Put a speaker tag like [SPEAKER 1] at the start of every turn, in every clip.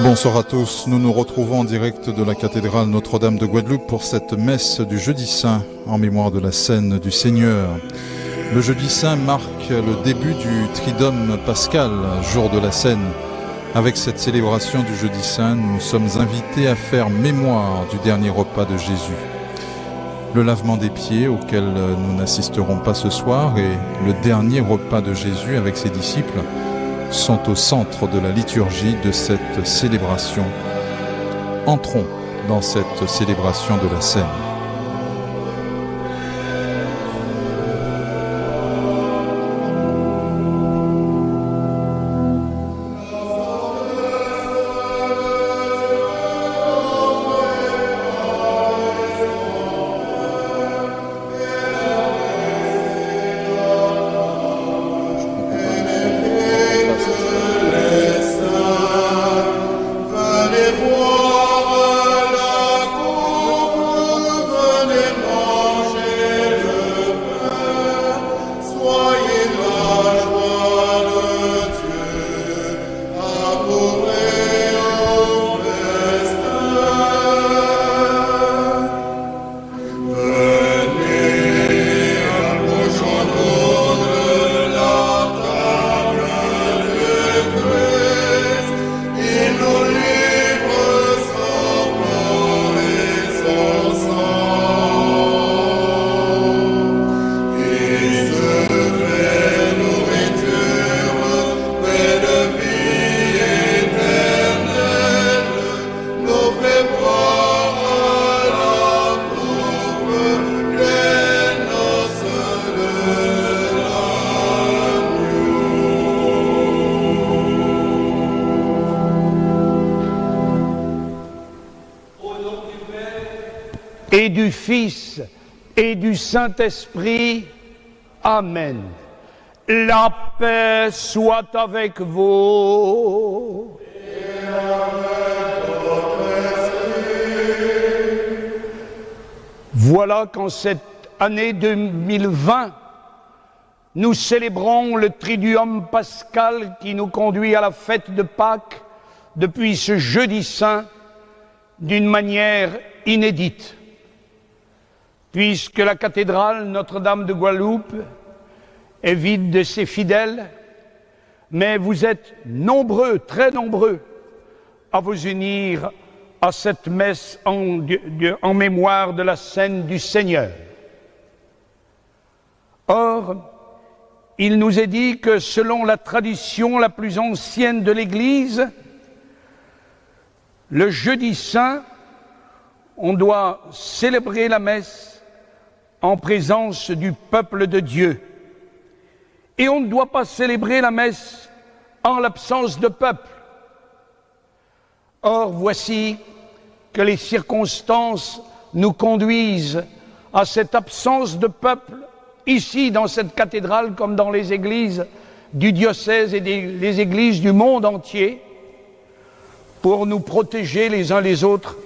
[SPEAKER 1] Bonsoir à tous, nous nous retrouvons en direct de la cathédrale Notre-Dame de Guadeloupe pour cette messe du Jeudi Saint en mémoire de la scène du Seigneur. Le Jeudi Saint marque le début du Triduum pascal, jour de la scène. Avec cette célébration du Jeudi Saint, nous sommes invités à faire mémoire du dernier repas de Jésus. Le lavement des pieds, auquel nous n'assisterons pas ce soir, et le dernier repas de Jésus avec ses disciples sont au centre de la liturgie de cette célébration. Entrons dans cette célébration de la scène.
[SPEAKER 2] Et du Fils et du Saint-Esprit. Amen. La paix soit avec vous. Et avec votre esprit. Voilà qu'en cette année 2020, nous célébrons le Triduum pascal qui nous conduit à la fête de Pâques depuis ce Jeudi Saint d'une manière inédite. Puisque la cathédrale Notre-Dame de Guadeloupe est vide de ses fidèles, mais vous êtes nombreux, très nombreux, à vous unir à cette messe en mémoire de la scène du Seigneur. Or, il nous est dit que selon la tradition la plus ancienne de l'Église, le Jeudi Saint, on doit célébrer la messe en présence du peuple de Dieu. Et on ne doit pas célébrer la messe en l'absence de peuple. Or, voici que les circonstances nous conduisent à cette absence de peuple, ici dans cette cathédrale comme dans les églises du diocèse et les églises du monde entier, pour nous protéger les uns les autres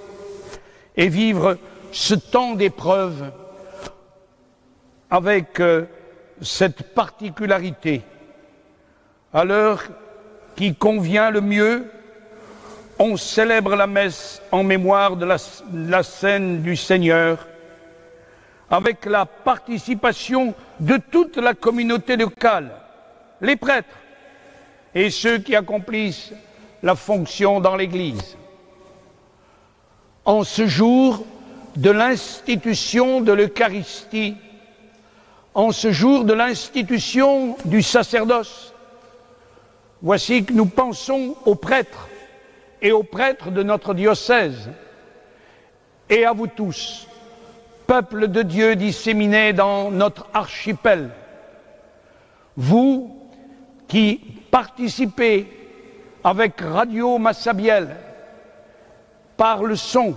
[SPEAKER 2] et vivre ce temps d'épreuve avec cette particularité. À l'heure qui convient le mieux, on célèbre la messe en mémoire de la scène du Seigneur, avec la participation de toute la communauté locale, les prêtres et ceux qui accomplissent la fonction dans l'Église. En ce jour de l'institution de l'Eucharistie, en ce jour de l'institution du sacerdoce, voici que nous pensons aux prêtres et aux prêtres de notre diocèse et à vous tous, peuple de Dieu disséminé dans notre archipel, vous qui participez avec Radio Massabielle par le son,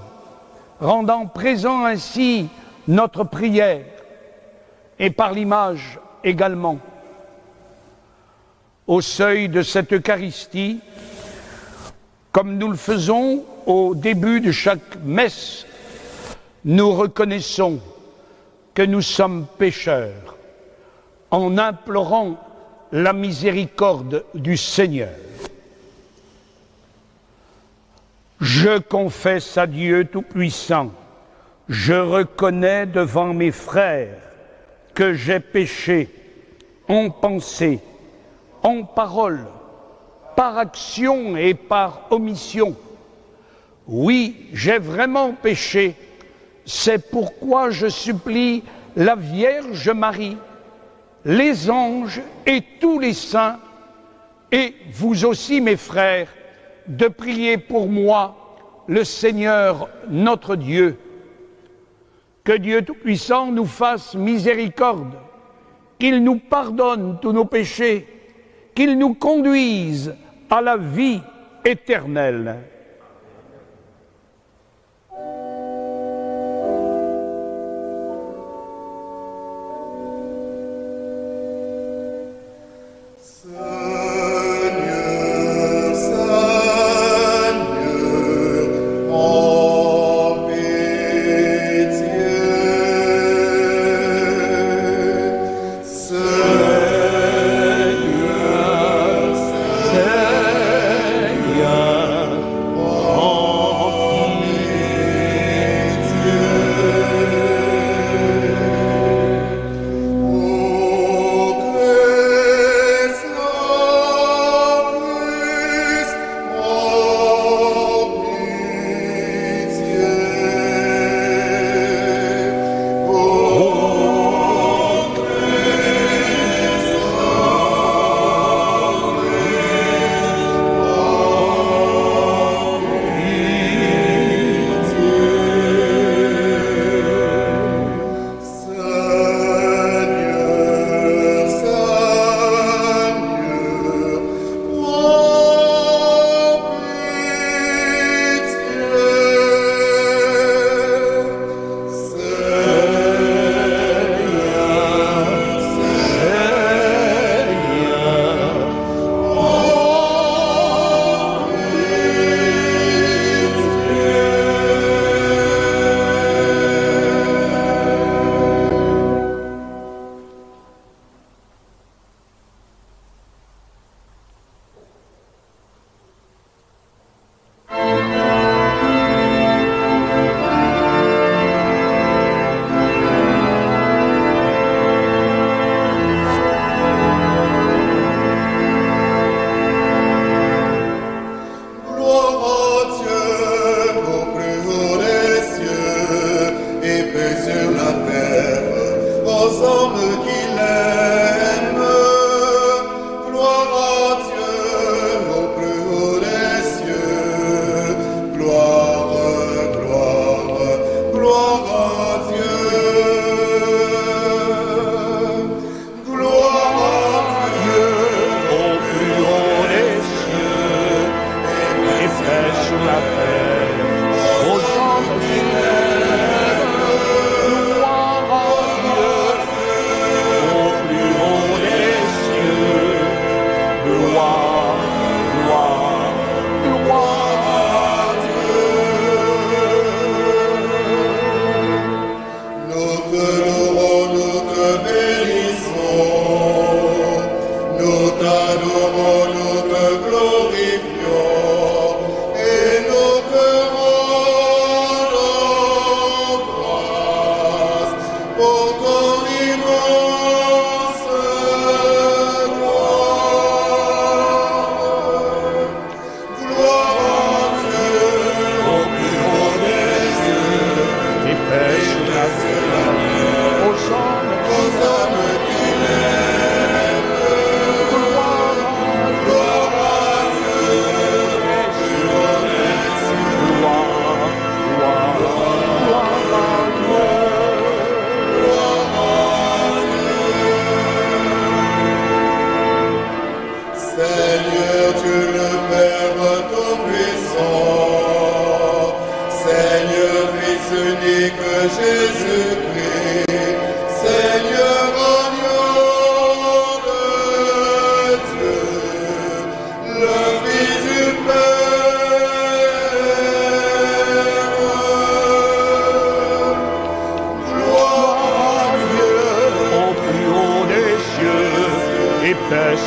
[SPEAKER 2] rendant présent ainsi notre prière, et par l'image également. Au seuil de cette Eucharistie, comme nous le faisons au début de chaque messe, nous reconnaissons que nous sommes pécheurs en implorant la miséricorde du Seigneur. Je confesse à Dieu Tout-Puissant, je reconnais devant mes frères que j'ai péché en pensée, en parole, par action et par omission. Oui, j'ai vraiment péché. C'est pourquoi je supplie la Vierge Marie, les anges et tous les saints, et vous aussi mes frères, de prier pour moi, le Seigneur notre Dieu. Que Dieu Tout-Puissant nous fasse miséricorde, qu'il nous pardonne tous nos péchés, qu'il nous conduise à la vie éternelle.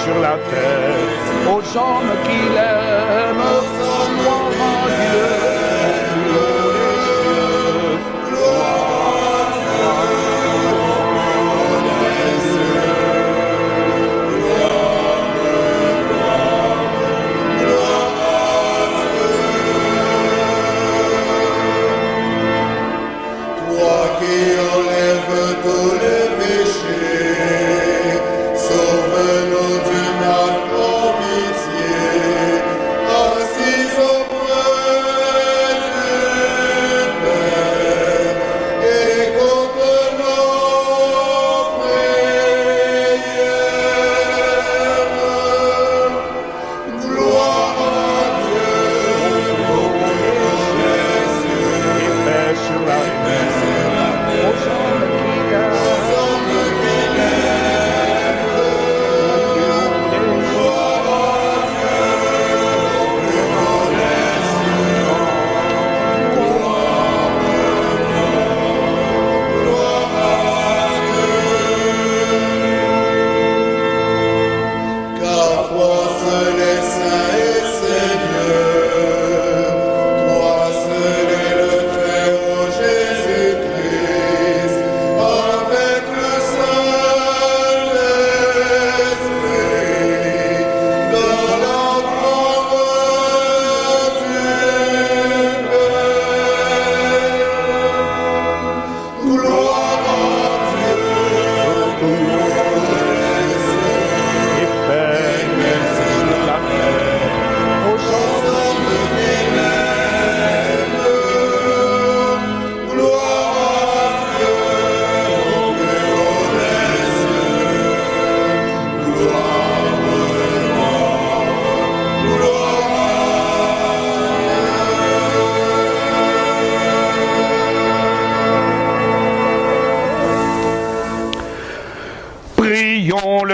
[SPEAKER 3] Sur la terre, aux hommes qu'il aime, gloire à Dieu.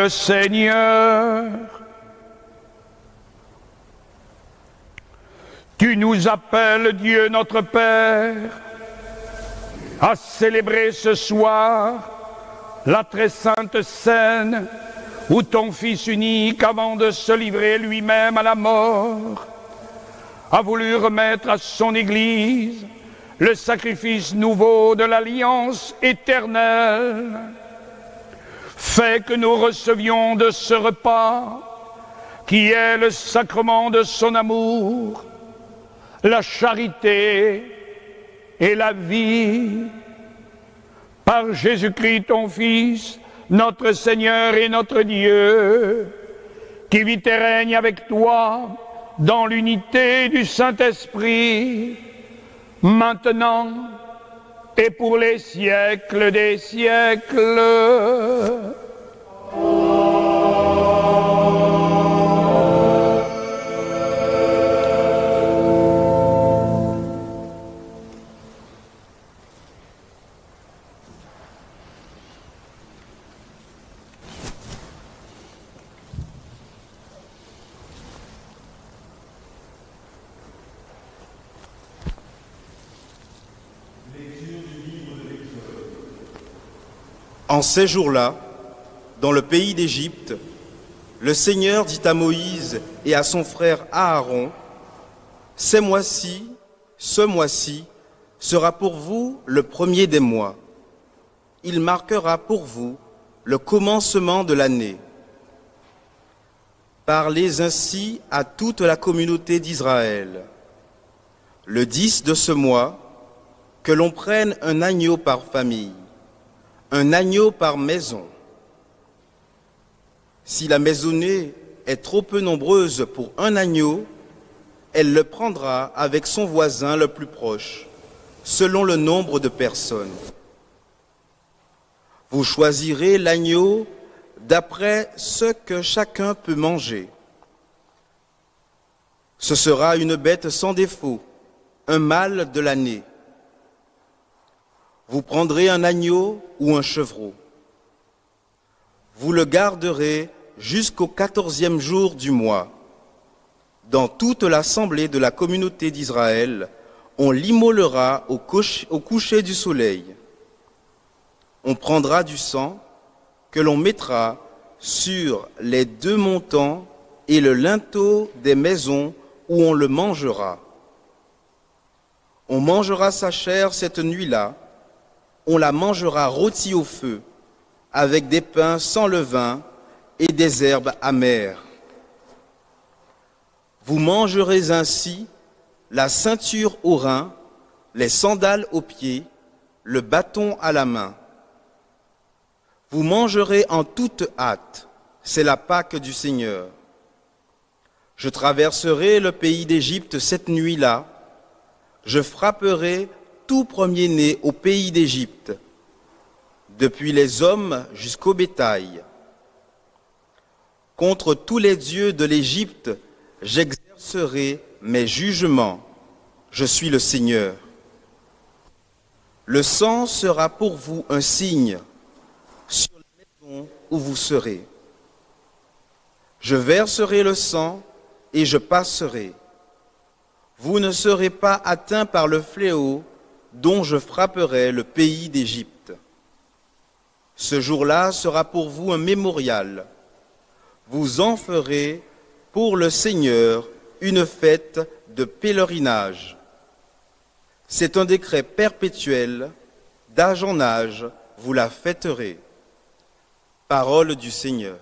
[SPEAKER 2] le Seigneur. Tu nous appelles, Dieu notre Père, à célébrer ce soir la très sainte scène où ton Fils unique, avant de se livrer lui-même à la mort, a voulu remettre à son Église le sacrifice nouveau de l'alliance éternelle. Fais que nous recevions de ce repas, qui est le sacrement de son amour, la charité et la vie, par Jésus-Christ ton Fils, notre Seigneur et notre Dieu, qui vit et règne avec toi dans l'unité du Saint-Esprit, maintenant et pour les siècles des siècles.
[SPEAKER 3] En ces jours-là, dans le pays d'Égypte, le Seigneur dit à Moïse et à son frère Aaron, « ce mois-ci sera pour vous le premier des mois. Il marquera pour vous le commencement de l'année. Parlez ainsi à toute la communauté d'Israël. Le 10 de ce mois, que l'on prenne un agneau par famille, un agneau par maison. Si la maisonnée est trop peu nombreuse pour un agneau, elle le prendra avec son voisin le plus proche, selon le nombre de personnes. Vous choisirez l'agneau d'après ce que chacun peut manger. Ce sera une bête sans défaut, un mâle de l'année. Vous prendrez un agneau ou un chevreau. Vous le garderez jusqu'au 14e jour du mois. Dans toute l'assemblée de la communauté d'Israël, on l'immolera au coucher du soleil. On prendra du sang que l'on mettra sur les 2 montants et le linteau des maisons où on le mangera. On mangera sa chair cette nuit-là. On la mangera rôtie au feu, avec des pains sans levain et des herbes amères. Vous mangerez ainsi la ceinture aux reins, les sandales aux pieds, le bâton à la main. Vous mangerez en toute hâte, c'est la Pâque du Seigneur. Je traverserai le pays d'Égypte cette nuit-là, je frapperai tout premier-né au pays d'Égypte, depuis les hommes jusqu'au bétail. Contre tous les dieux de l'Égypte, j'exercerai mes jugements. Je suis le Seigneur. Le sang sera pour vous un signe sur la maison où vous serez. Je verserai le sang et je passerai. Vous ne serez pas atteints par le fléau dont je frapperai le pays d'Égypte. Ce jour-là sera pour vous un mémorial. Vous en ferez pour le Seigneur une fête de pèlerinage. C'est un décret perpétuel, d'âge en âge, vous la fêterez. Parole du Seigneur.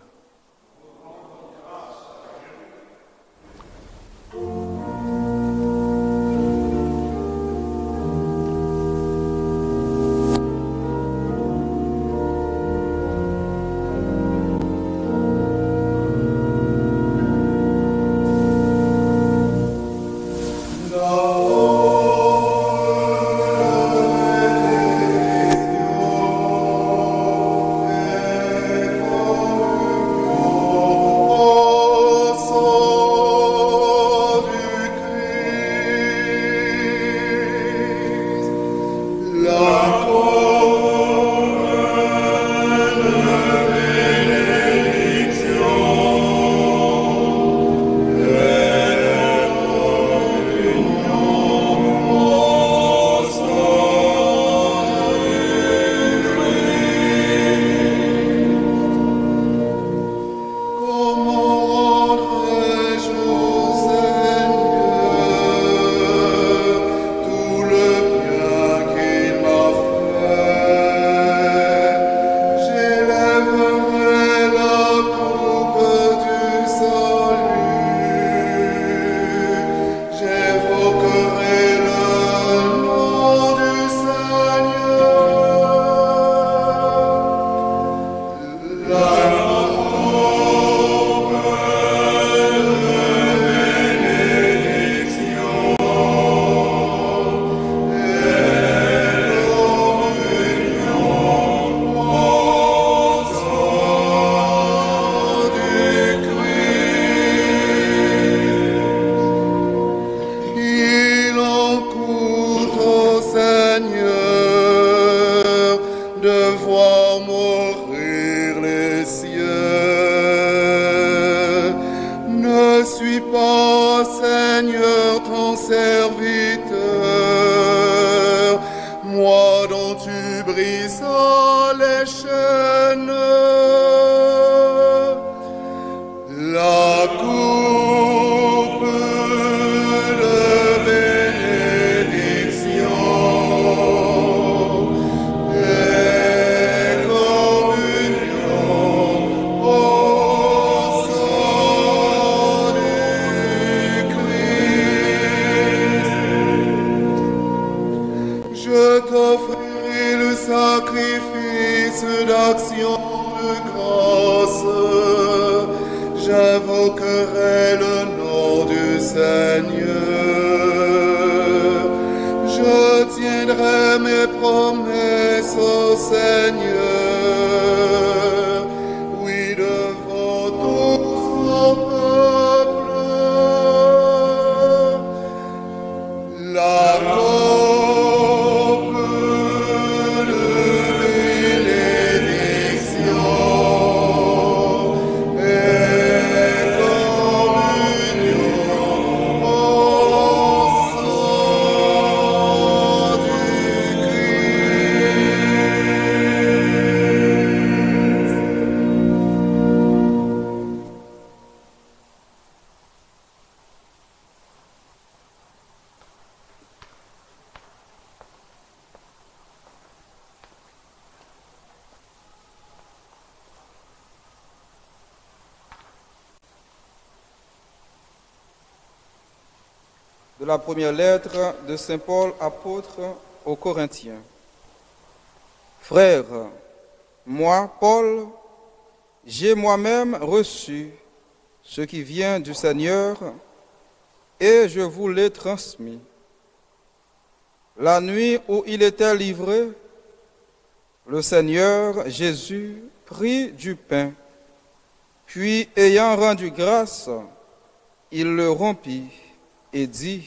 [SPEAKER 4] serviteur, moi dont tu brisas les chaînes. La coupe de bénédiction et communion au sang du Christ. Je t'offrirai le sacrifice d'action de grâce. J'invoquerai le nom du Seigneur. Je tiendrai mes promesses au Seigneur. Oui, devant tout son peuple. La coupe de bénédiction
[SPEAKER 5] de la première lettre de Saint Paul, apôtre aux Corinthiens. Frères, moi, Paul, j'ai moi-même reçu ce qui vient du Seigneur et je vous l'ai transmis. La nuit où il était livré, le Seigneur Jésus prit du pain, puis ayant rendu grâce, il le rompit et dit,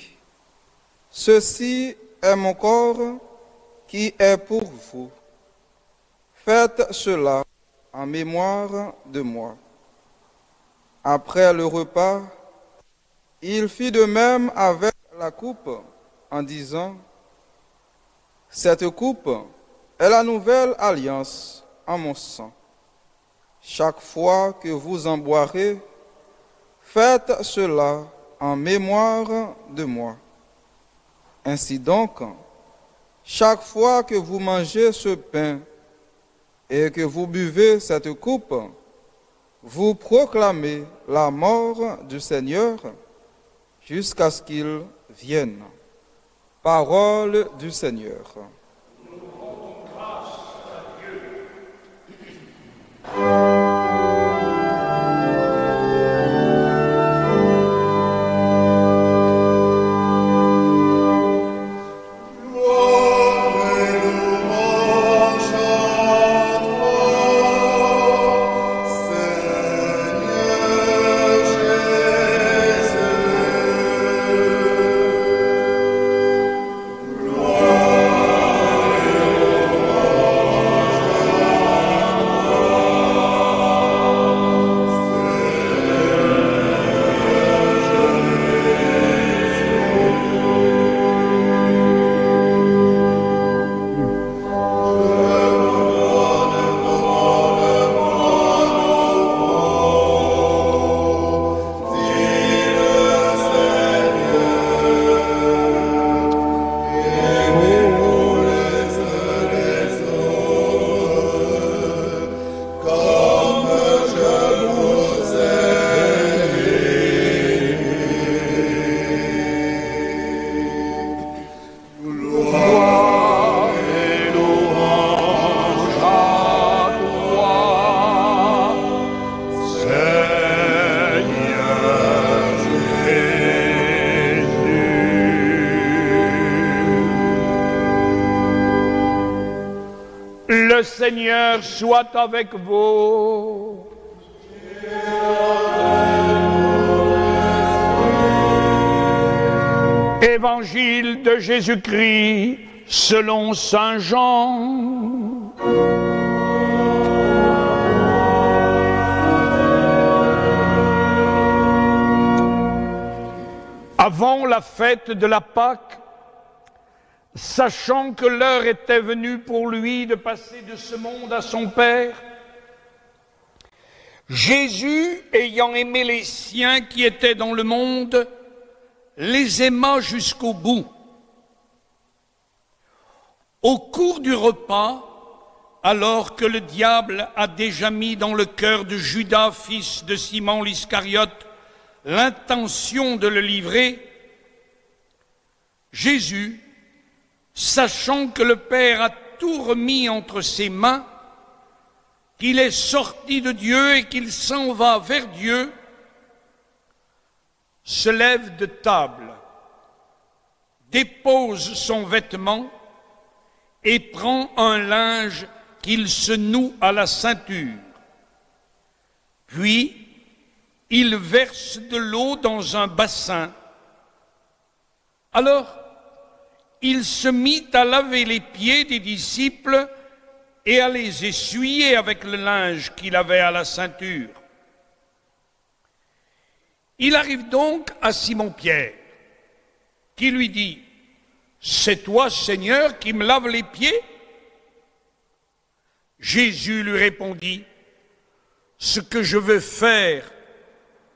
[SPEAKER 5] « Ceci est mon corps qui est pour vous. Faites cela en mémoire de moi. » Après le repas, il fit de même avec la coupe en disant, « Cette coupe est la nouvelle alliance en mon sang. Chaque fois que vous en boirez, faites cela en mémoire de moi. Ainsi donc, chaque fois que vous mangez ce pain et que vous buvez cette coupe, vous proclamez la mort du Seigneur jusqu'à ce qu'il vienne. Parole du Seigneur.
[SPEAKER 2] Le Seigneur soit avec vous. Évangile de Jésus-Christ selon saint Jean. Avant la fête de la Pâque, sachant que l'heure était venue pour lui de passer de ce monde à son Père, Jésus, ayant aimé les siens qui étaient dans le monde, les aima jusqu'au bout. Au cours du repas, alors que le diable a déjà mis dans le cœur de Judas, fils de Simon l'Iscariote, l'intention de le livrer, Jésus, sachant que le Père a tout remis entre ses mains, qu'il est sorti de Dieu et qu'il s'en va vers Dieu, se lève de table, dépose son vêtement et prend un linge qu'il se noue à la ceinture. Puis, il verse de l'eau dans un bassin. Alors, il se mit à laver les pieds des disciples et à les essuyer avec le linge qu'il avait à la ceinture. Il arrive donc à Simon-Pierre, qui lui dit, « C'est toi, Seigneur, qui me laves les pieds ?» Jésus lui répondit, « Ce que je veux faire,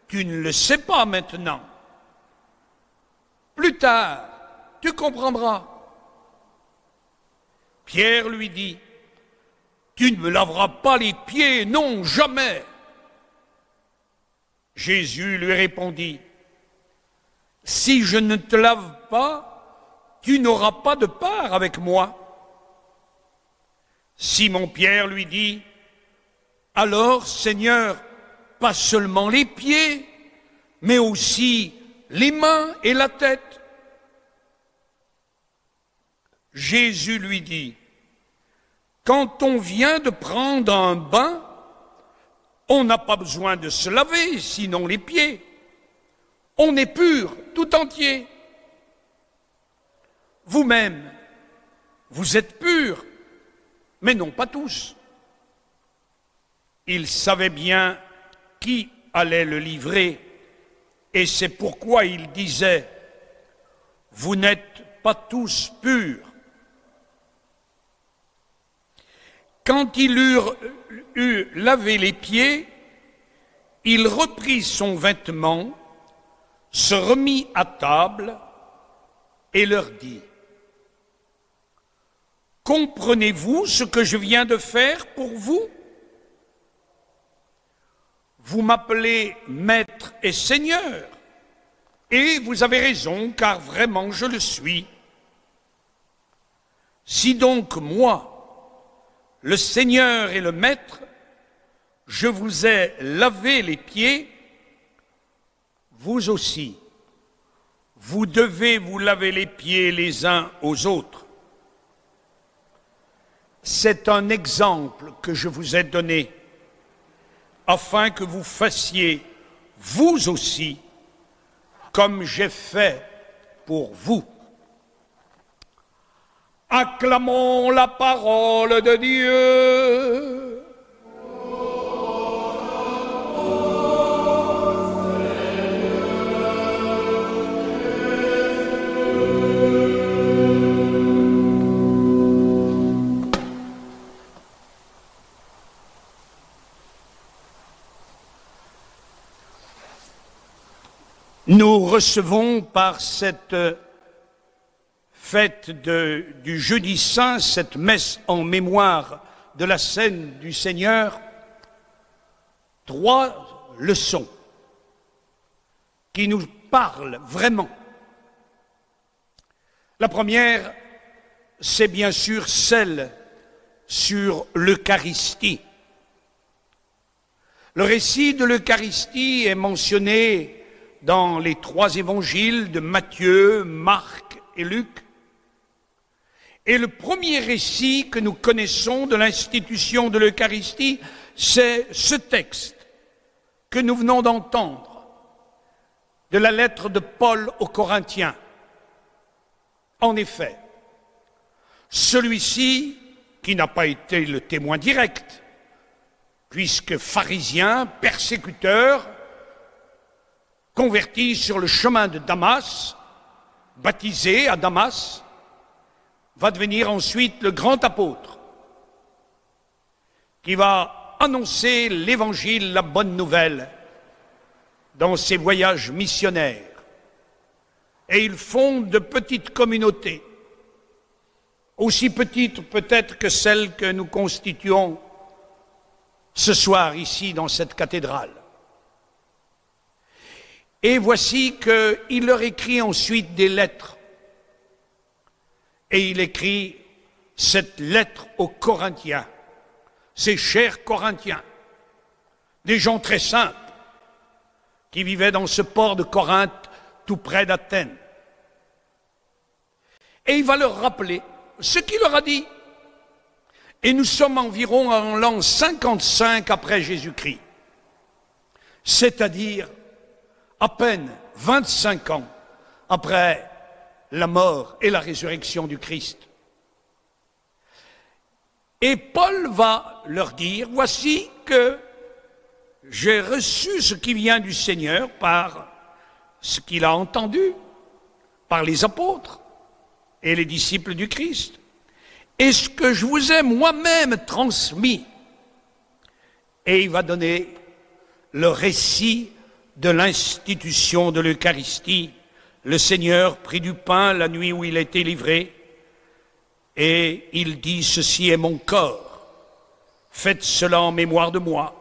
[SPEAKER 2] tu ne le sais pas maintenant. Plus tard, tu comprendras. » Pierre lui dit, « Tu ne me laveras pas les pieds, non, jamais. » Jésus lui répondit, « Si je ne te lave pas, tu n'auras pas de part avec moi. » Simon-Pierre lui dit, « Alors, Seigneur, pas seulement les pieds, mais aussi les mains et la tête. » Jésus lui dit, « Quand on vient de prendre un bain, on n'a pas besoin de se laver, sinon les pieds. On est pur tout entier. Vous-même, vous êtes purs, mais non pas tous. » Il savait bien qui allait le livrer, et c'est pourquoi il disait, « Vous n'êtes pas tous purs. » Quand ils eurent lavé les pieds, il reprit son vêtement, se remit à table et leur dit, « Comprenez-vous ce que je viens de faire pour vous? Vous m'appelez Maître et Seigneur, et vous avez raison, car vraiment je le suis. Si donc moi, le Seigneur et le Maître, je vous ai lavé les pieds, vous aussi, vous devez vous laver les pieds les uns aux autres. C'est un exemple que je vous ai donné, afin que vous fassiez, vous aussi, comme j'ai fait pour vous. » Acclamons la parole de Dieu. Nous recevons par cette fête du Jeudi Saint, cette messe en mémoire de la scène du Seigneur, 3 leçons qui nous parlent vraiment. La première, c'est bien sûr celle sur l'Eucharistie. Le récit de l'Eucharistie est mentionné dans les 3 évangiles de Matthieu, Marc et Luc. Et le premier récit que nous connaissons de l'institution de l'Eucharistie, c'est ce texte que nous venons d'entendre de la lettre de Paul aux Corinthiens. En effet, celui-ci, qui n'a pas été le témoin direct, puisque pharisien, persécuteur, converti sur le chemin de Damas, baptisé à Damas, va devenir ensuite le grand apôtre qui va annoncer l'évangile, la bonne nouvelle, dans ses voyages missionnaires. Et il fonde de petites communautés, aussi petites peut-être que celles que nous constituons ce soir ici dans cette cathédrale. Et voici qu'il leur écrit ensuite des lettres. Et il écrit cette lettre aux Corinthiens, ces chers Corinthiens, des gens très simples qui vivaient dans ce port de Corinthe tout près d'Athènes. Et il va leur rappeler ce qu'il leur a dit. Et nous sommes environ en l'an 55 après Jésus-Christ, c'est-à-dire à peine 25 ans après la mort et la résurrection du Christ. Et Paul va leur dire, voici que j'ai reçu ce qui vient du Seigneur par ce qu'il a entendu, par les apôtres et les disciples du Christ, et ce que je vous ai moi-même transmis. Et il va donner le récit de l'institution de l'Eucharistie. Le Seigneur prit du pain la nuit où il a été livré, et il dit, ceci est mon corps, faites cela en mémoire de moi.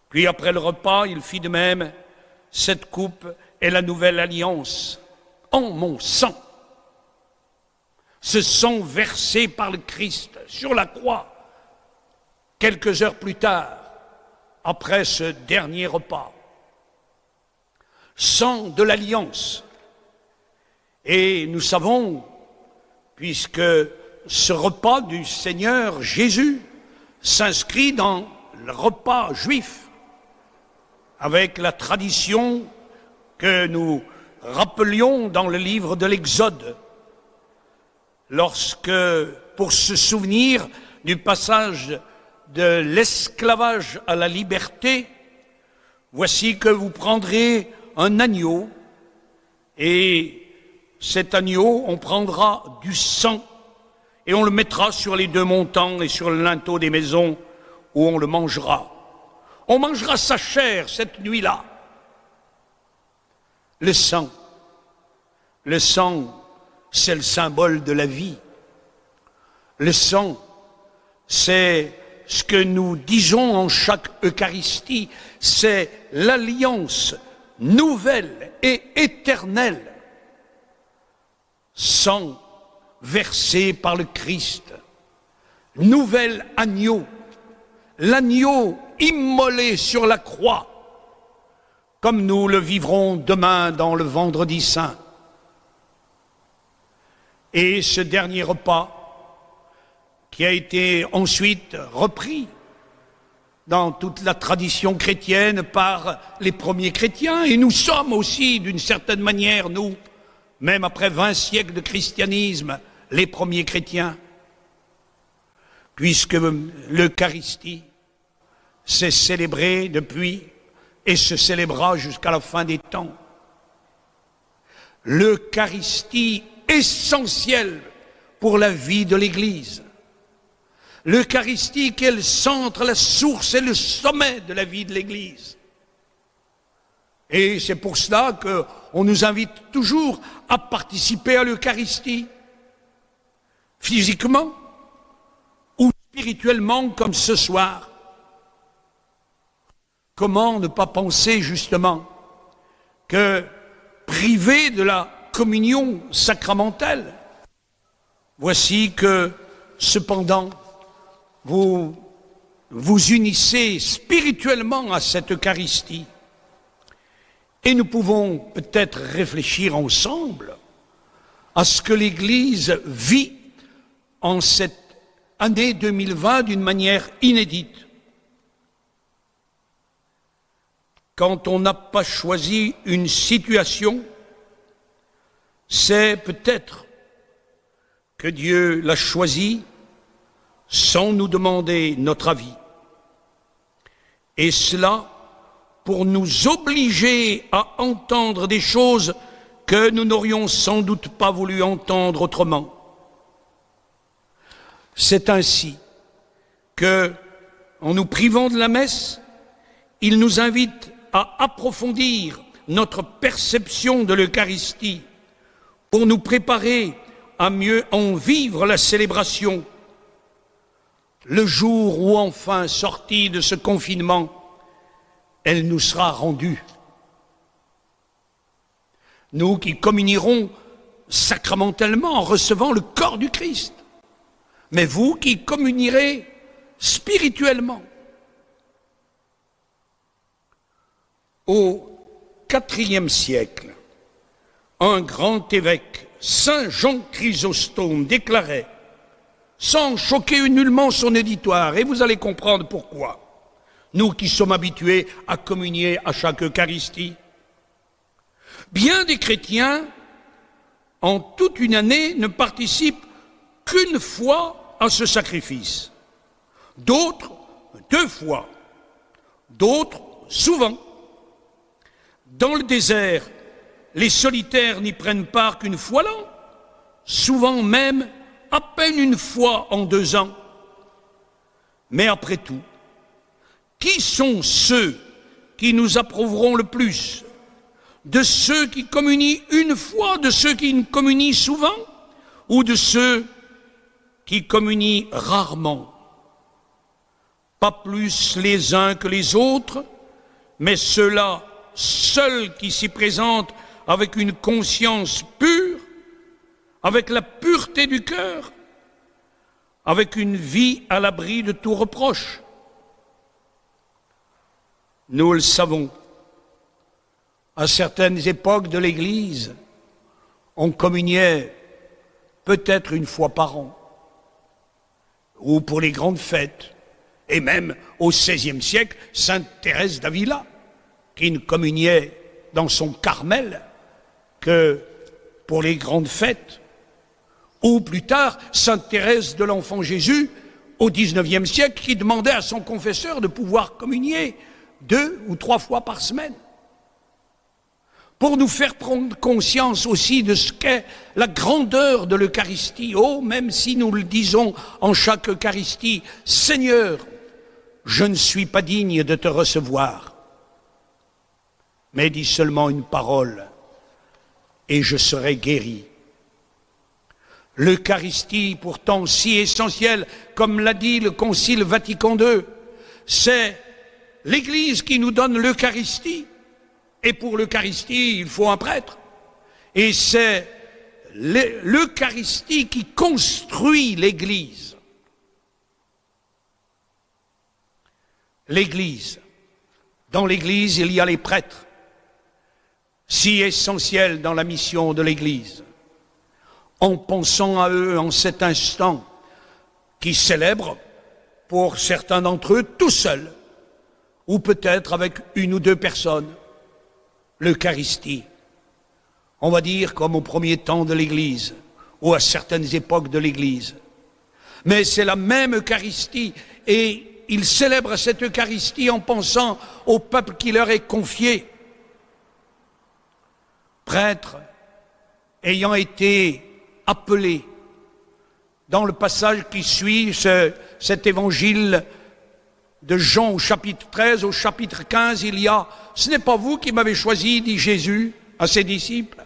[SPEAKER 2] Puis après le repas, il fit de même, cette coupe est la nouvelle alliance en mon sang. Ce sang versé par le Christ sur la croix, quelques heures plus tard, après ce dernier repas. Sang de l'alliance. Et nous savons, puisque ce repas du Seigneur Jésus s'inscrit dans le repas juif, avec la tradition que nous rappelions dans le livre de l'Exode, lorsque, pour se souvenir du passage de l'esclavage à la liberté, voici que vous prendrez un agneau, et cet agneau, on prendra du sang, et on le mettra sur les deux montants et sur le linteau des maisons où on le mangera. On mangera sa chair cette nuit-là. Le sang, c'est le symbole de la vie. Le sang, c'est ce que nous disons en chaque Eucharistie, c'est l'alliance nouvelle et éternelle. Sang versé par le Christ, nouvel agneau, l'agneau immolé sur la croix, comme nous le vivrons demain dans le Vendredi Saint. Et ce dernier repas, qui a été ensuite repris dans toute la tradition chrétienne par les premiers chrétiens, et nous sommes aussi, d'une certaine manière, nous, même après 20 siècles de christianisme, les premiers chrétiens, puisque l'Eucharistie s'est célébrée depuis et se célébrera jusqu'à la fin des temps. L'Eucharistie essentielle pour la vie de l'Église. L'Eucharistie qui est le centre, la source et le sommet de la vie de l'Église. Et c'est pour cela qu'on nous invite toujours à participer à l'Eucharistie, physiquement ou spirituellement comme ce soir. Comment ne pas penser justement que privé de la communion sacramentelle, voici que cependant vous vous unissez spirituellement à cette Eucharistie. Et nous pouvons peut-être réfléchir ensemble à ce que l'Église vit en cette année 2020 d'une manière inédite. Quand on n'a pas choisi une situation, c'est peut-être que Dieu l'a choisie sans nous demander notre avis. Et cela pour nous obliger à entendre des choses que nous n'aurions sans doute pas voulu entendre autrement. C'est ainsi que, en nous privant de la messe, il nous invite à approfondir notre perception de l'Eucharistie pour nous préparer à mieux en vivre la célébration. Le jour où, enfin sortis de ce confinement, elle nous sera rendue. Nous qui communierons sacramentellement en recevant le corps du Christ, mais vous qui communierez spirituellement. Au IVe siècle, un grand évêque, Saint Jean Chrysostome, déclarait, sans choquer nullement son auditoire, et vous allez comprendre pourquoi, nous qui sommes habitués à communier à chaque Eucharistie, bien des chrétiens, en toute une année, ne participent qu'une fois à ce sacrifice. D'autres, 2 fois. D'autres, souvent. Dans le désert, les solitaires n'y prennent part qu'une fois l'an, souvent même à peine une fois en 2 ans. Mais après tout, qui sont ceux qui nous approuveront le plus? De ceux qui communient une fois, de ceux qui ne communient souvent, ou de ceux qui communient rarement? Pas plus les uns que les autres, mais ceux-là seuls qui s'y présentent avec une conscience pure, avec la pureté du cœur, avec une vie à l'abri de tout reproche. Nous le savons, à certaines époques de l'Église, on communiait peut-être une fois par an, ou pour les grandes fêtes, et même au XVIe siècle, Sainte Thérèse d'Avila, qui ne communiait dans son Carmel que pour les grandes fêtes, ou plus tard, Sainte Thérèse de l'Enfant Jésus, au XIXe siècle, qui demandait à son confesseur de pouvoir communier 2 ou 3 fois par semaine, pour nous faire prendre conscience aussi de ce qu'est la grandeur de l'Eucharistie. Oh, même si nous le disons en chaque Eucharistie, Seigneur, je ne suis pas digne de te recevoir, mais dis seulement une parole et je serai guéri. L'Eucharistie, pourtant si essentielle, comme l'a dit le Concile Vatican II, c'est l'Église qui nous donne l'Eucharistie. Et pour l'Eucharistie, il faut un prêtre. Et c'est l'Eucharistie qui construit l'Église. L'Église. Dans l'Église, il y a les prêtres, si essentiels dans la mission de l'Église. En pensant à eux en cet instant, qui célèbrent, pour certains d'entre eux, tout seuls, ou peut-être avec 1 ou 2 personnes, l'Eucharistie. On va dire comme au premier temps de l'Église, ou à certaines époques de l'Église. Mais c'est la même Eucharistie, et ils célèbrent cette Eucharistie en pensant au peuple qui leur est confié. Prêtres ayant été appelés, dans le passage qui suit cet évangile de Jean au chapitre 13, au chapitre 15, il y a « Ce n'est pas vous qui m'avez choisi, dit Jésus à ses disciples,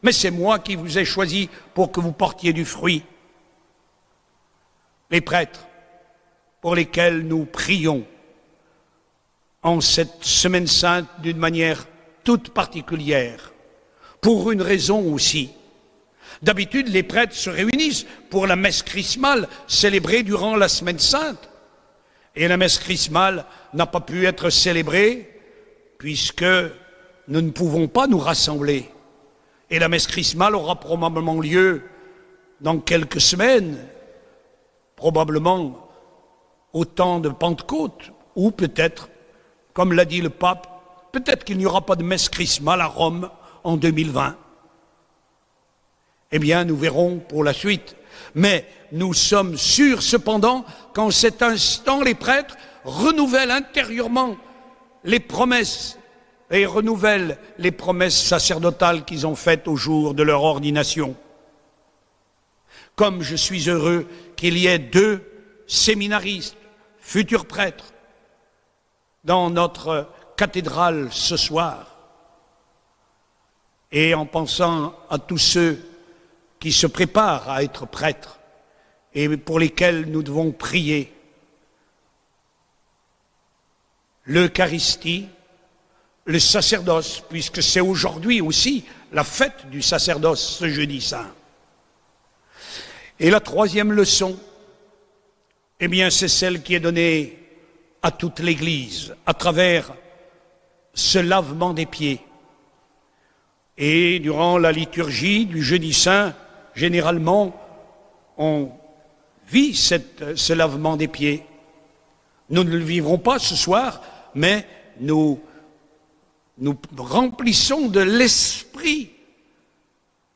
[SPEAKER 2] mais c'est moi qui vous ai choisi pour que vous portiez du fruit. » Les prêtres, pour lesquels nous prions en cette semaine sainte d'une manière toute particulière, pour une raison aussi. D'habitude, les prêtres se réunissent pour la messe chrismale célébrée durant la semaine sainte. Et la messe chrismale n'a pas pu être célébrée puisque nous ne pouvons pas nous rassembler. Et la messe chrismale aura probablement lieu dans quelques semaines, probablement au temps de Pentecôte, ou peut-être, comme l'a dit le pape, peut-être qu'il n'y aura pas de messe chrismale à Rome en 2020. Eh bien, nous verrons pour la suite. Mais nous sommes sûrs cependant qu'en cet instant, les prêtres renouvellent intérieurement les promesses et renouvellent les promesses sacerdotales qu'ils ont faites au jour de leur ordination. Comme je suis heureux qu'il y ait 2 séminaristes, futurs prêtres, dans notre cathédrale ce soir, et en pensant à tous ceux qui se préparent à être prêtres et pour lesquels nous devons prier. L'Eucharistie, le sacerdoce, puisque c'est aujourd'hui aussi la fête du sacerdoce, ce jeudi saint. Et la 3e leçon, eh bien, c'est celle qui est donnée à toute l'Église, à travers ce lavement des pieds. Et durant la liturgie du jeudi saint, généralement, on vit ce lavement des pieds. Nous ne le vivrons pas ce soir, mais nous remplissons de l'esprit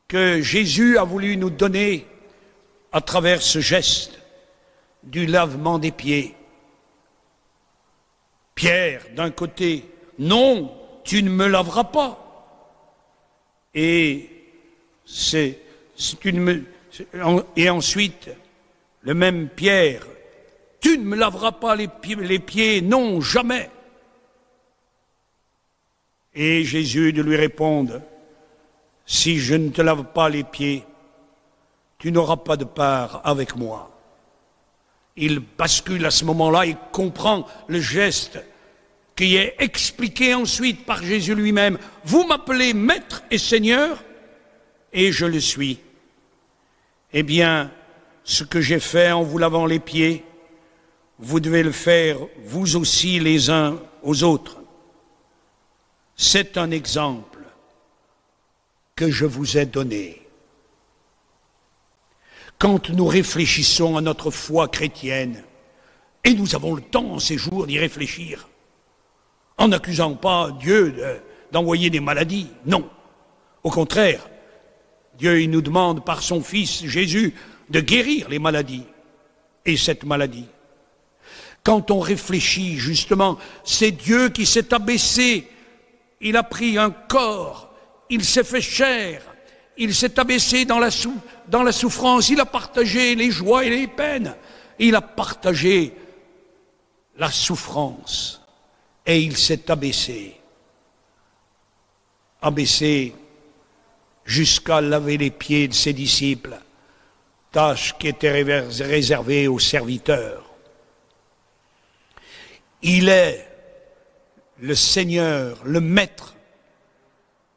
[SPEAKER 2] que Jésus a voulu nous donner à travers ce geste du lavement des pieds. Pierre, d'un côté, non, tu ne me laveras pas. Et ensuite, le même Pierre, tu ne me laveras pas les pieds, non, jamais. Et Jésus de lui répondre, si je ne te lave pas les pieds, tu n'auras pas de part avec moi. Il bascule à ce moment-là, il comprend le geste qui est expliqué ensuite par Jésus lui-même. Vous m'appelez Maître et Seigneur, et je le suis. Eh bien, ce que j'ai fait en vous lavant les pieds, vous devez le faire vous aussi les uns aux autres. C'est un exemple que je vous ai donné. Quand nous réfléchissons à notre foi chrétienne, et nous avons le temps en ces jours d'y réfléchir, en n'accusant pas Dieu d'envoyer des maladies, non. Au contraire, Dieu il nous demande par son Fils Jésus de guérir les maladies et cette maladie. Quand on réfléchit justement, c'est Dieu qui s'est abaissé, il a pris un corps, il s'est fait chair, il s'est abaissé dans la souffrance, il a partagé les joies et les peines, il a partagé la souffrance et il s'est abaissé jusqu'à laver les pieds de ses disciples, tâche qui était réservée aux serviteurs. Il est le Seigneur, le Maître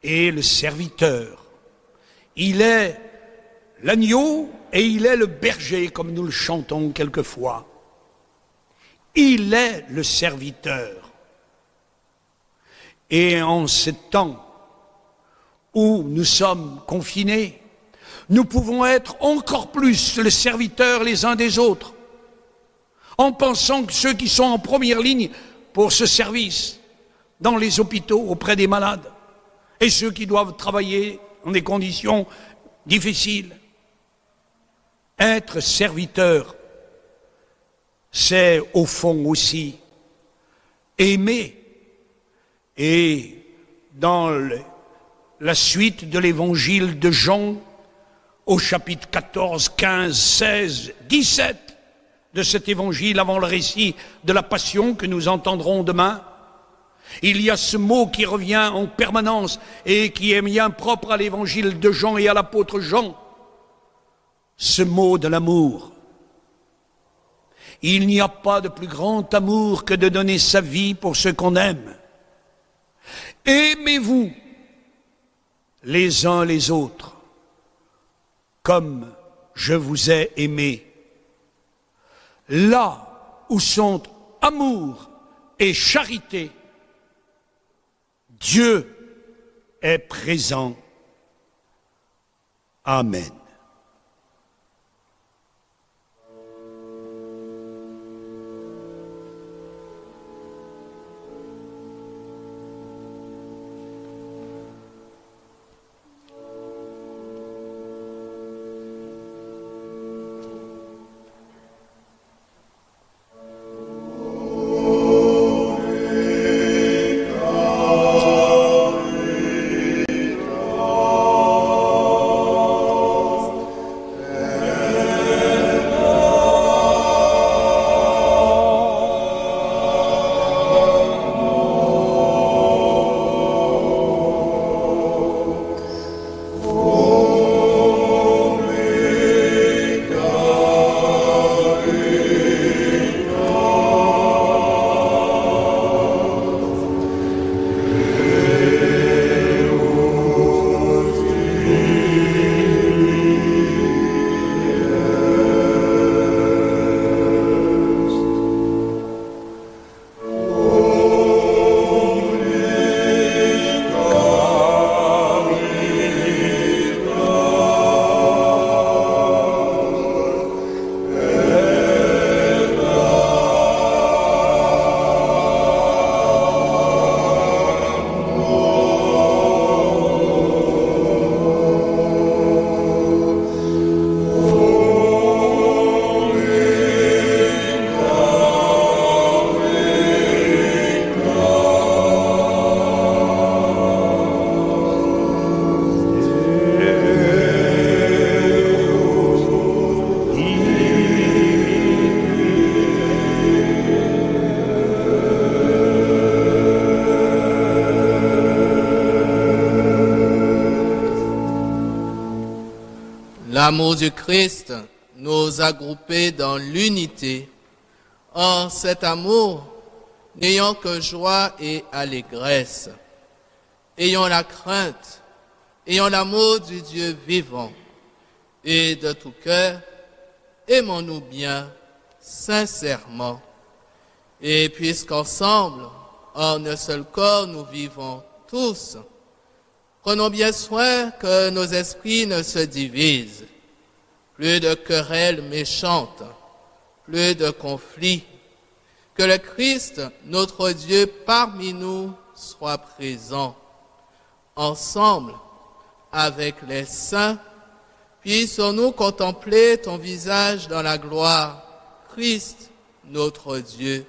[SPEAKER 2] et le serviteur. Il est l'agneau et il est le berger, comme nous le chantons quelquefois. Il est le serviteur. Et en ces temps où nous sommes confinés, nous pouvons être encore plus le serviteur les uns des autres, en pensant que ceux qui sont en première ligne pour ce service, dans les hôpitaux, auprès des malades, et ceux qui doivent travailler dans des conditions difficiles. Être serviteur, c'est au fond aussi aimer. Et dans la suite de l'évangile de Jean, au chapitre 14, 15, 16, 17 de cet évangile, avant le récit de la Passion que nous entendrons demain, il y a ce mot qui revient en permanence et qui est bien propre à l'évangile de Jean et à l'apôtre Jean, ce mot de l'amour. Il n'y a pas de plus grand amour que de donner sa vie pour ceux qu'on aime. Aimez-vous les uns les autres comme je vous ai aimé. Là où sont amour et charité, Dieu est présent. Amen.
[SPEAKER 6] L'amour du Christ nous a groupés dans l'unité. En cet amour, n'ayons que joie et allégresse. Ayons la crainte, ayons l'amour du Dieu vivant. Et de tout cœur, aimons-nous bien, sincèrement. Et puisqu'ensemble, en un seul corps, nous vivons tous, prenons bien soin que nos esprits ne se divisent. Plus de querelles méchantes, plus de conflits. Que le Christ, notre Dieu, parmi nous, soit présent. Ensemble, avec les saints, puissions-nous contempler ton visage dans la gloire, Christ, notre Dieu.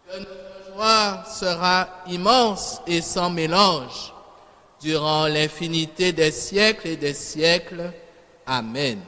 [SPEAKER 6] Que notre joie sera immense et sans mélange, durant l'infinité des siècles et des siècles. Amen.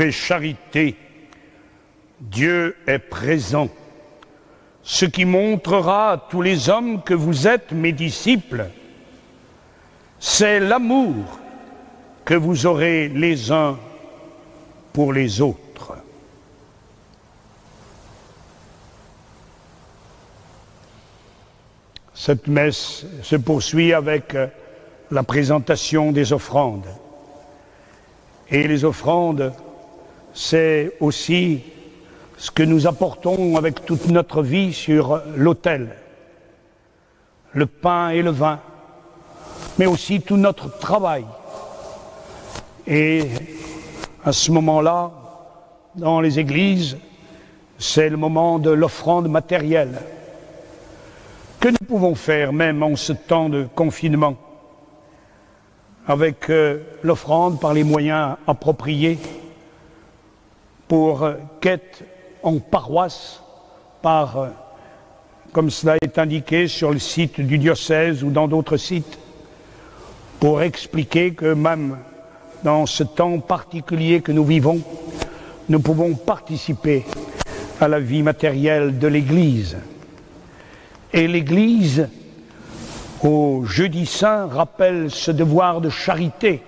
[SPEAKER 2] Et charité, Dieu est présent, ce qui montrera à tous les hommes que vous êtes mes disciples. C'est l'amour que vous aurez les uns pour les autres. Cette messe se poursuit avec la présentation des offrandes. Et les offrandes, c'est aussi ce que nous apportons avec toute notre vie sur l'autel. Le pain et le vin, mais aussi tout notre travail. Et à ce moment-là, dans les églises, c'est le moment de l'offrande matérielle que nous pouvons faire même en ce temps de confinement, avec l'offrande par les moyens appropriés, pour quête en paroisse, comme cela est indiqué sur le site du diocèse ou dans d'autres sites, pour expliquer que même dans ce temps particulier que nous vivons, nous pouvons participer à la vie matérielle de l'Église. Et l'Église, au Jeudi Saint, rappelle ce devoir de charité.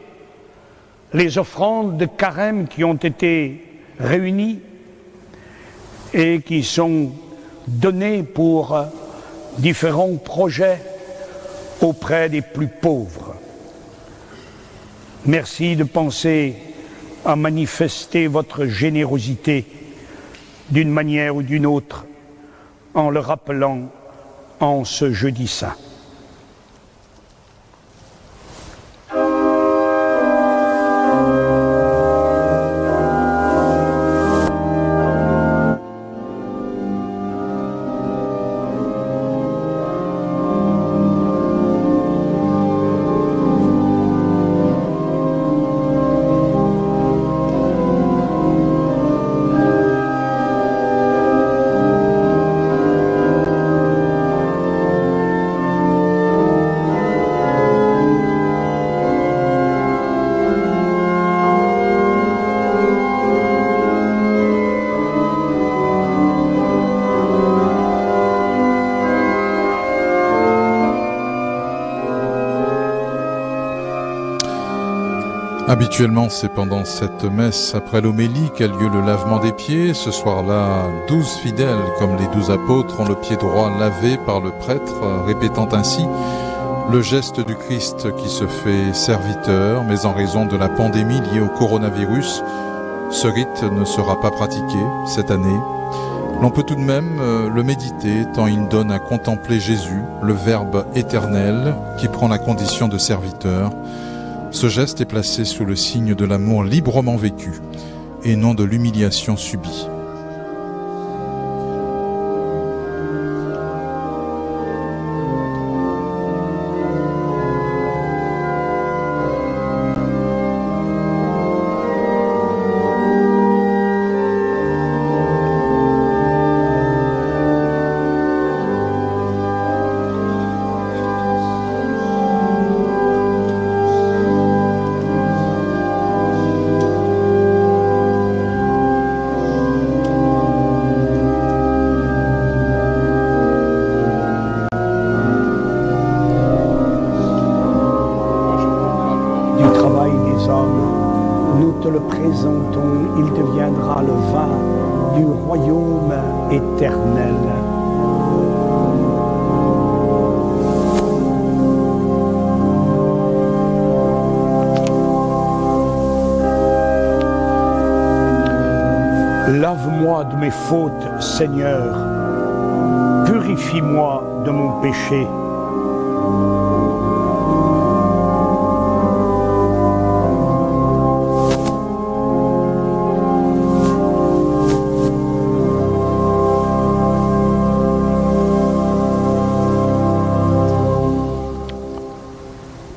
[SPEAKER 2] Les offrandes de carême qui ont été réunis et qui sont donnés pour différents projets auprès des plus pauvres. Merci de penser à manifester votre générosité d'une manière ou d'une autre en le rappelant en ce Jeudi Saint.
[SPEAKER 1] Habituellement, c'est pendant cette messe, après l'homélie, qu'a lieu le lavement des pieds. Ce soir-là, 12 fidèles, comme les 12 apôtres, ont le pied droit lavé par le prêtre, répétant ainsi le geste du Christ qui se fait serviteur, mais en raison de la pandémie liée au coronavirus, ce rite ne sera pas pratiqué cette année. L'on peut tout de même le méditer, tant il donne à contempler Jésus, le Verbe éternel, qui prend la condition de serviteur. Ce geste est placé sous le signe de l'amour librement vécu, et non de l'humiliation subie.
[SPEAKER 2] Lave-moi de mes fautes, Seigneur. Purifie-moi de mon péché.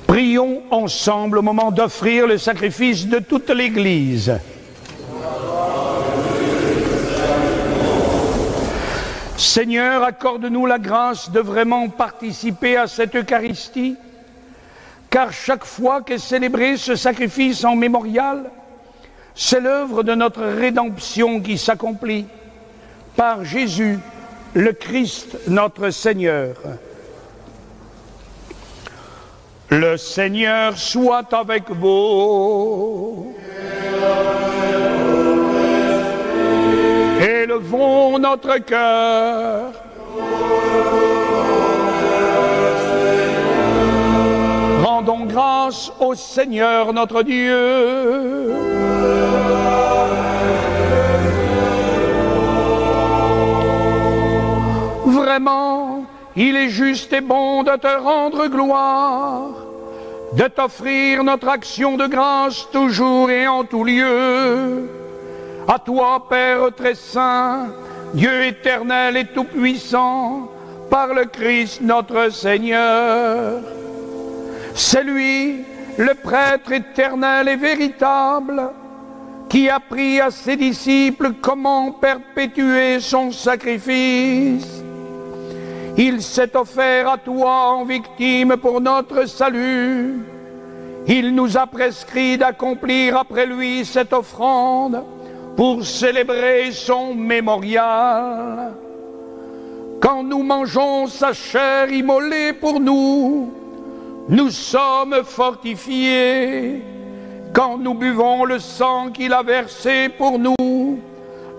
[SPEAKER 2] Prions ensemble au moment d'offrir le sacrifice de toute l'Église. Seigneur, accorde-nous la grâce de vraiment participer à cette Eucharistie, car chaque fois qu'est célébré ce sacrifice en mémorial, c'est l'œuvre de notre rédemption qui s'accomplit par Jésus, le Christ, notre Seigneur. Le Seigneur soit avec vous. Élevons notre cœur. Rendons grâce au Seigneur notre Dieu. Vraiment, il est juste et bon de te rendre gloire, de t'offrir notre action de grâce toujours et en tout lieu. À toi, Père très saint, Dieu éternel et tout-puissant, par le Christ notre Seigneur. C'est lui, le prêtre éternel et véritable, qui a appris à ses disciples comment perpétuer son sacrifice. Il s'est offert à toi en victime pour notre salut. Il nous a prescrit d'accomplir après lui cette offrande pour célébrer son mémorial. Quand nous mangeons sa chair immolée pour nous, nous sommes fortifiés. Quand nous buvons le sang qu'il a versé pour nous,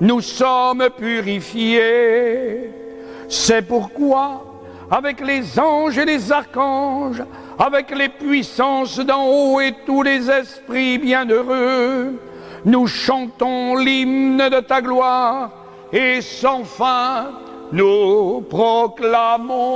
[SPEAKER 2] nous sommes purifiés. C'est pourquoi, avec les anges et les archanges, avec les puissances d'en haut et tous les esprits bienheureux, nous chantons l'hymne de ta gloire et sans fin nous proclamons.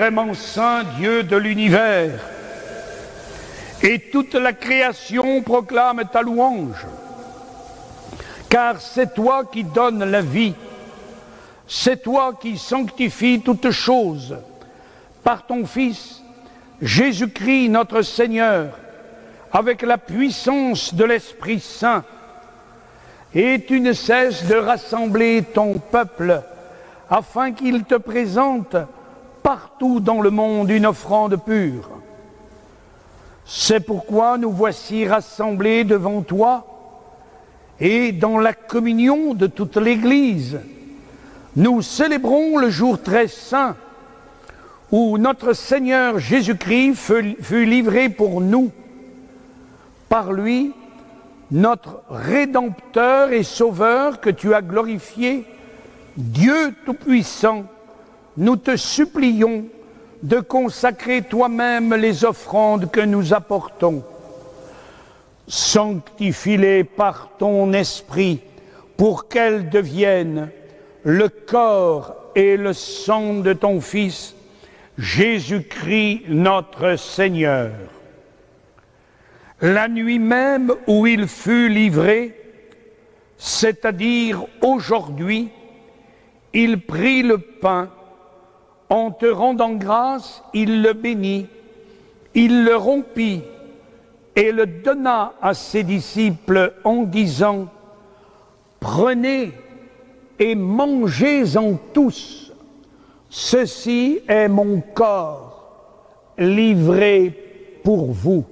[SPEAKER 2] vraiment saint Dieu de l'univers, et toute la création proclame ta louange, car c'est toi qui donnes la vie, c'est toi qui sanctifies toutes choses, par ton Fils, Jésus-Christ notre Seigneur, avec la puissance de l'Esprit Saint, et tu ne cesses de rassembler ton peuple, afin qu'il te présente partout dans le monde une offrande pure. C'est pourquoi nous voici rassemblés devant toi, et dans la communion de toute l'Église, nous célébrons le jour très saint, où notre Seigneur Jésus-Christ fut livré pour nous. Par lui, notre Rédempteur et Sauveur que tu as glorifié, Dieu Tout-Puissant, nous te supplions de consacrer toi-même les offrandes que nous apportons. Sanctifie-les par ton esprit pour qu'elles deviennent le corps et le sang de ton Fils, Jésus-Christ notre Seigneur. La nuit même où il fut livré, c'est-à-dire aujourd'hui, il prit le pain, en te rendant grâce, il le bénit, il le rompit et le donna à ses disciples en disant « Prenez et mangez-en tous, ceci est mon corps livré pour vous. »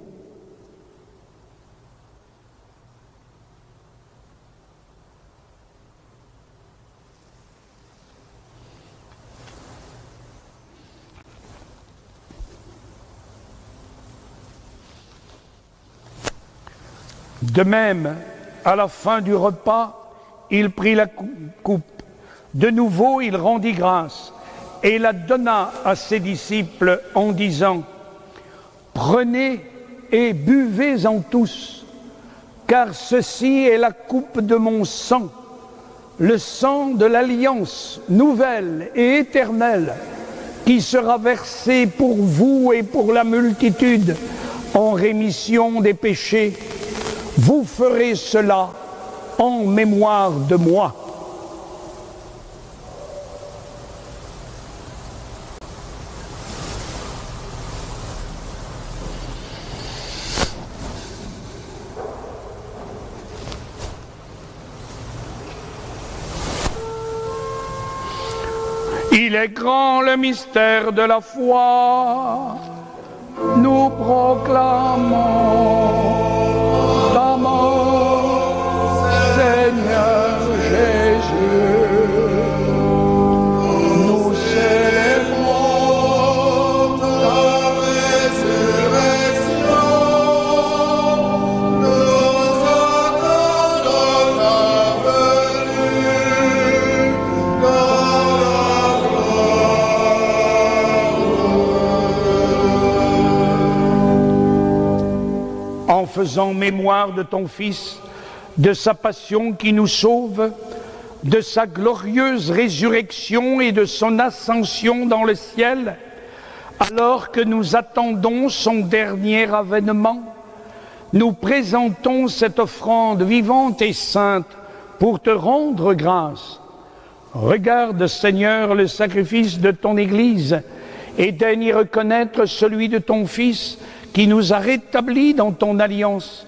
[SPEAKER 2] De même, à la fin du repas, il prit la coupe. De nouveau, il rendit grâce et la donna à ses disciples en disant « Prenez et buvez-en tous, car ceci est la coupe de mon sang, le sang de l'alliance nouvelle et éternelle, qui sera versé pour vous et pour la multitude en rémission des péchés. Vous ferez cela en mémoire de moi. » Il est grand le mystère de la foi, nous proclamons ta mort, Seigneur Jésus. Nous célébrons ta résurrection,
[SPEAKER 4] nous attendons ta venue dans la
[SPEAKER 2] en faisant mémoire de ton Fils, de sa passion qui nous sauve, de sa glorieuse résurrection et de son ascension dans le ciel, alors que nous attendons son dernier avènement, nous présentons cette offrande vivante et sainte pour te rendre grâce. Regarde, Seigneur, le sacrifice de ton Église et daigne y reconnaître celui de ton Fils qui nous a rétablis dans ton alliance.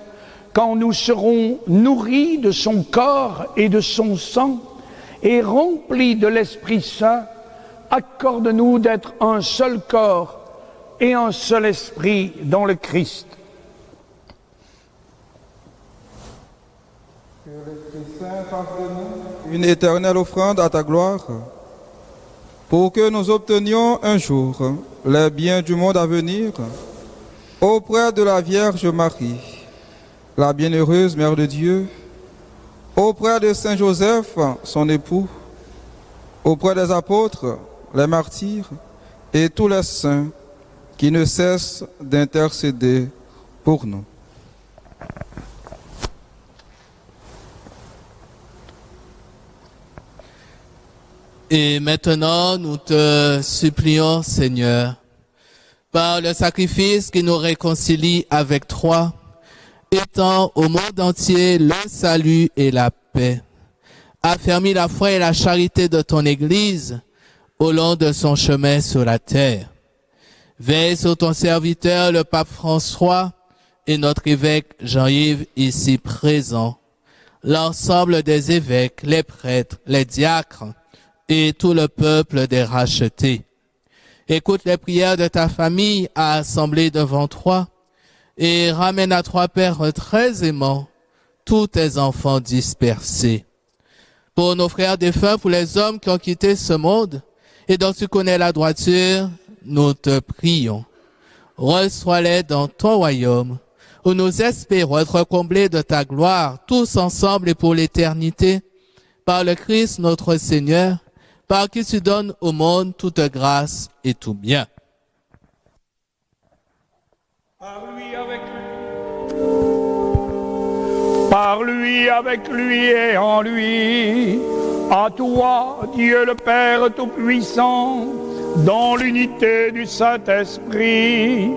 [SPEAKER 2] Quand nous serons nourris de son corps et de son sang et remplis de l'Esprit Saint, accorde-nous d'être un seul corps et un seul esprit dans le Christ.
[SPEAKER 5] Que l'Esprit Saint fasse de nous une éternelle offrande à ta gloire, pour que nous obtenions un jour les biens du monde à venir, auprès de la Vierge Marie, la bienheureuse Mère de Dieu, auprès de Saint Joseph, son époux, auprès des apôtres, les martyrs et tous les saints qui ne cessent d'intercéder pour nous.
[SPEAKER 6] Et maintenant, nous te supplions, Seigneur, par le sacrifice qui nous réconcilie avec toi, étends au monde entier le salut et la paix. Affermis la foi et la charité de ton Église au long de son chemin sur la terre. Veille sur ton serviteur, le pape François, et notre évêque Jean-Yves ici présent, l'ensemble des évêques, les prêtres, les diacres et tout le peuple des rachetés. Écoute les prières de ta famille assemblée devant toi et ramène à toi, Père très aimant, tous tes enfants dispersés. Pour nos frères défunts, pour les hommes qui ont quitté ce monde et dont tu connais la droiture, nous te prions. Reçois-les dans ton royaume, où nous espérons être comblés de ta gloire, tous ensemble et pour l'éternité, par le Christ notre Seigneur, par qui tu donnes au monde toute grâce et tout bien.
[SPEAKER 2] Par lui, avec lui et en lui, à toi, Dieu le Père Tout-Puissant, dans l'unité du Saint-Esprit,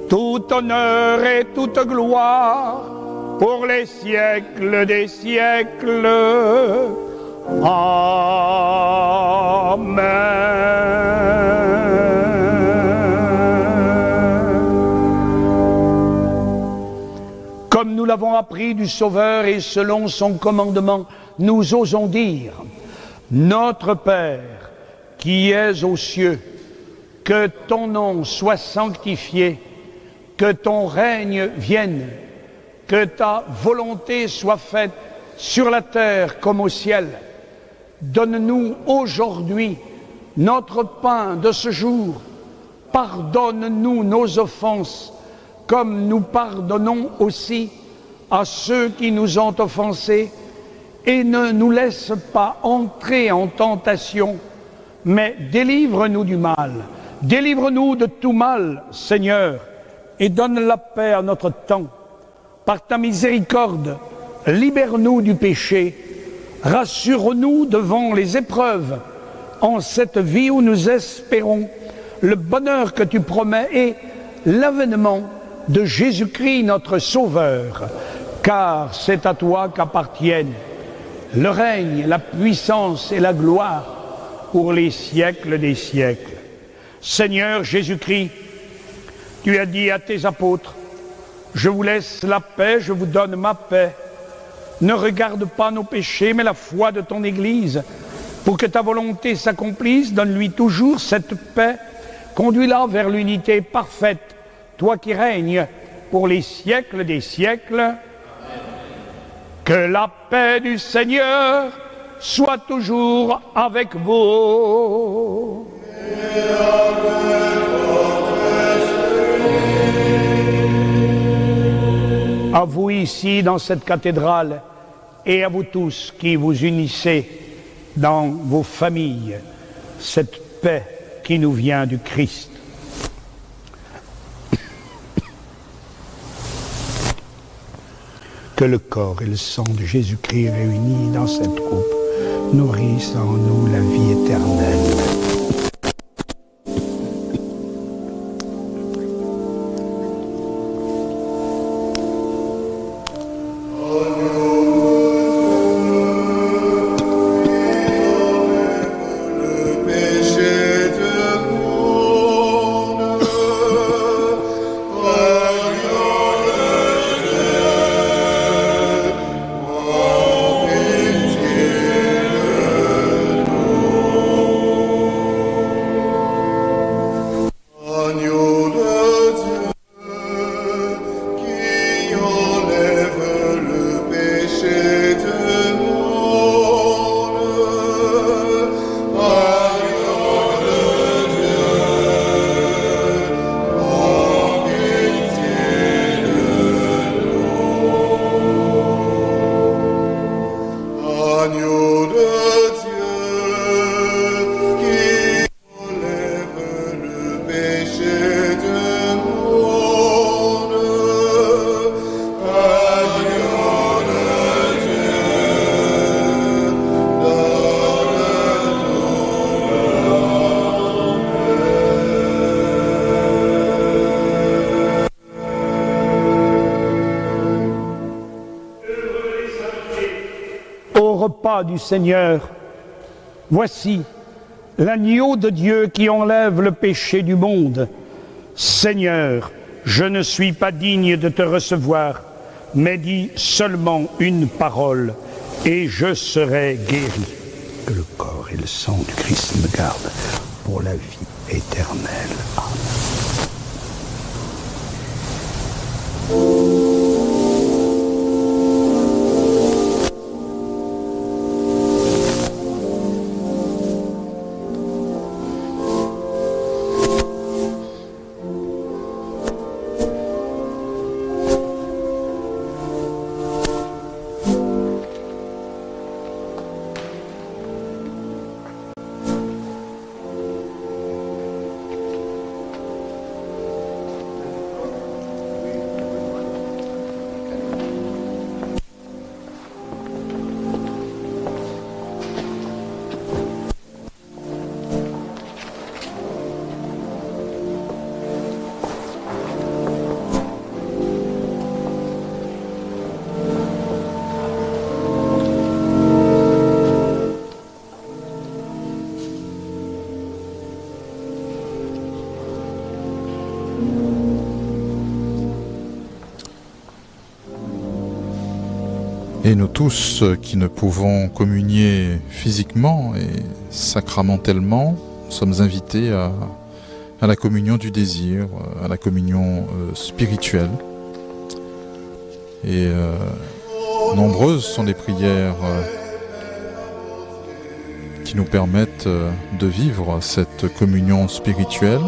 [SPEAKER 2] tout honneur et toute gloire pour les siècles des siècles. Amen. Comme nous l'avons appris du Sauveur et selon son commandement, nous osons dire: Notre Père, qui es aux cieux, que ton nom soit sanctifié, que ton règne vienne, que ta volonté soit faite sur la terre comme au ciel. Donne-nous aujourd'hui notre pain de ce jour. Pardonne-nous nos offenses, comme nous pardonnons aussi à ceux qui nous ont offensés. Et ne nous laisse pas entrer en tentation, mais délivre-nous du mal. Délivre-nous de tout mal, Seigneur, et donne la paix à notre temps. Par ta miséricorde, libère-nous du péché. Rassure-nous devant les épreuves, en cette vie où nous espérons le bonheur que tu promets et l'avènement de Jésus-Christ notre Sauveur, car c'est à toi qu'appartiennent le règne, la puissance et la gloire pour les siècles des siècles. Seigneur Jésus-Christ, tu as dit à tes apôtres: je vous laisse la paix, je vous donne ma paix. Ne regarde pas nos péchés, mais la foi de ton Église. Pour que ta volonté s'accomplisse, donne-lui toujours cette paix. Conduis-la vers l'unité parfaite, toi qui règnes pour les siècles des siècles. Amen. Que la paix du Seigneur soit toujours avec vous. À vous ici dans cette cathédrale et à vous tous qui vous unissez dans vos familles, cette paix qui nous vient du Christ. Que le corps et le sang de Jésus-Christ réunis dans cette coupe nourrissent en nous la vie éternelle. repas du Seigneur. Voici l'agneau de Dieu qui enlève le péché du monde. Seigneur, je ne suis pas digne de te recevoir, mais dis seulement une parole et je serai guéri. Que le corps et le sang du Christ me gardent pour la vie éternelle. Amen.
[SPEAKER 1] Et nous tous qui ne pouvons communier physiquement et sacramentellement, sommes invités à la communion du désir, à la communion spirituelle. Et nombreuses sont les prières qui nous permettent de vivre cette communion spirituelle.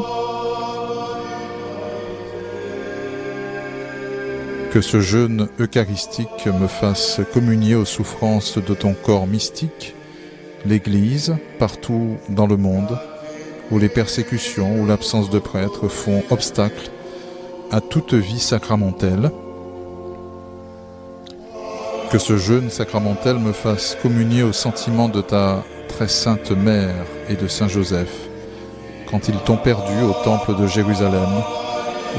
[SPEAKER 1] Que ce jeûne eucharistique me fasse communier aux souffrances de ton corps mystique, l'Église, partout dans le monde, où les persécutions ou l'absence de prêtres font obstacle à toute vie sacramentelle. Que ce jeûne sacramentel me fasse communier au sentiment de ta très sainte mère et de Saint Joseph, quand ils t'ont perdu au temple de Jérusalem,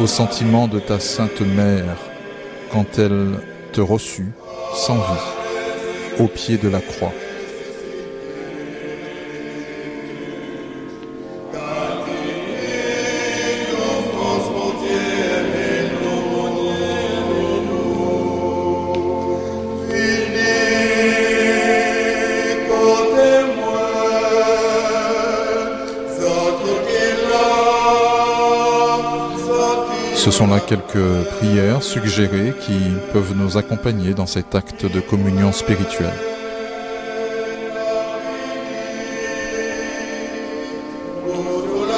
[SPEAKER 1] au sentiment de ta sainte mère, quand elle te reçut, sans vie, au pied de la croix. Ce sont là quelques prières suggérées qui peuvent nous accompagner dans cet acte de communion spirituelle.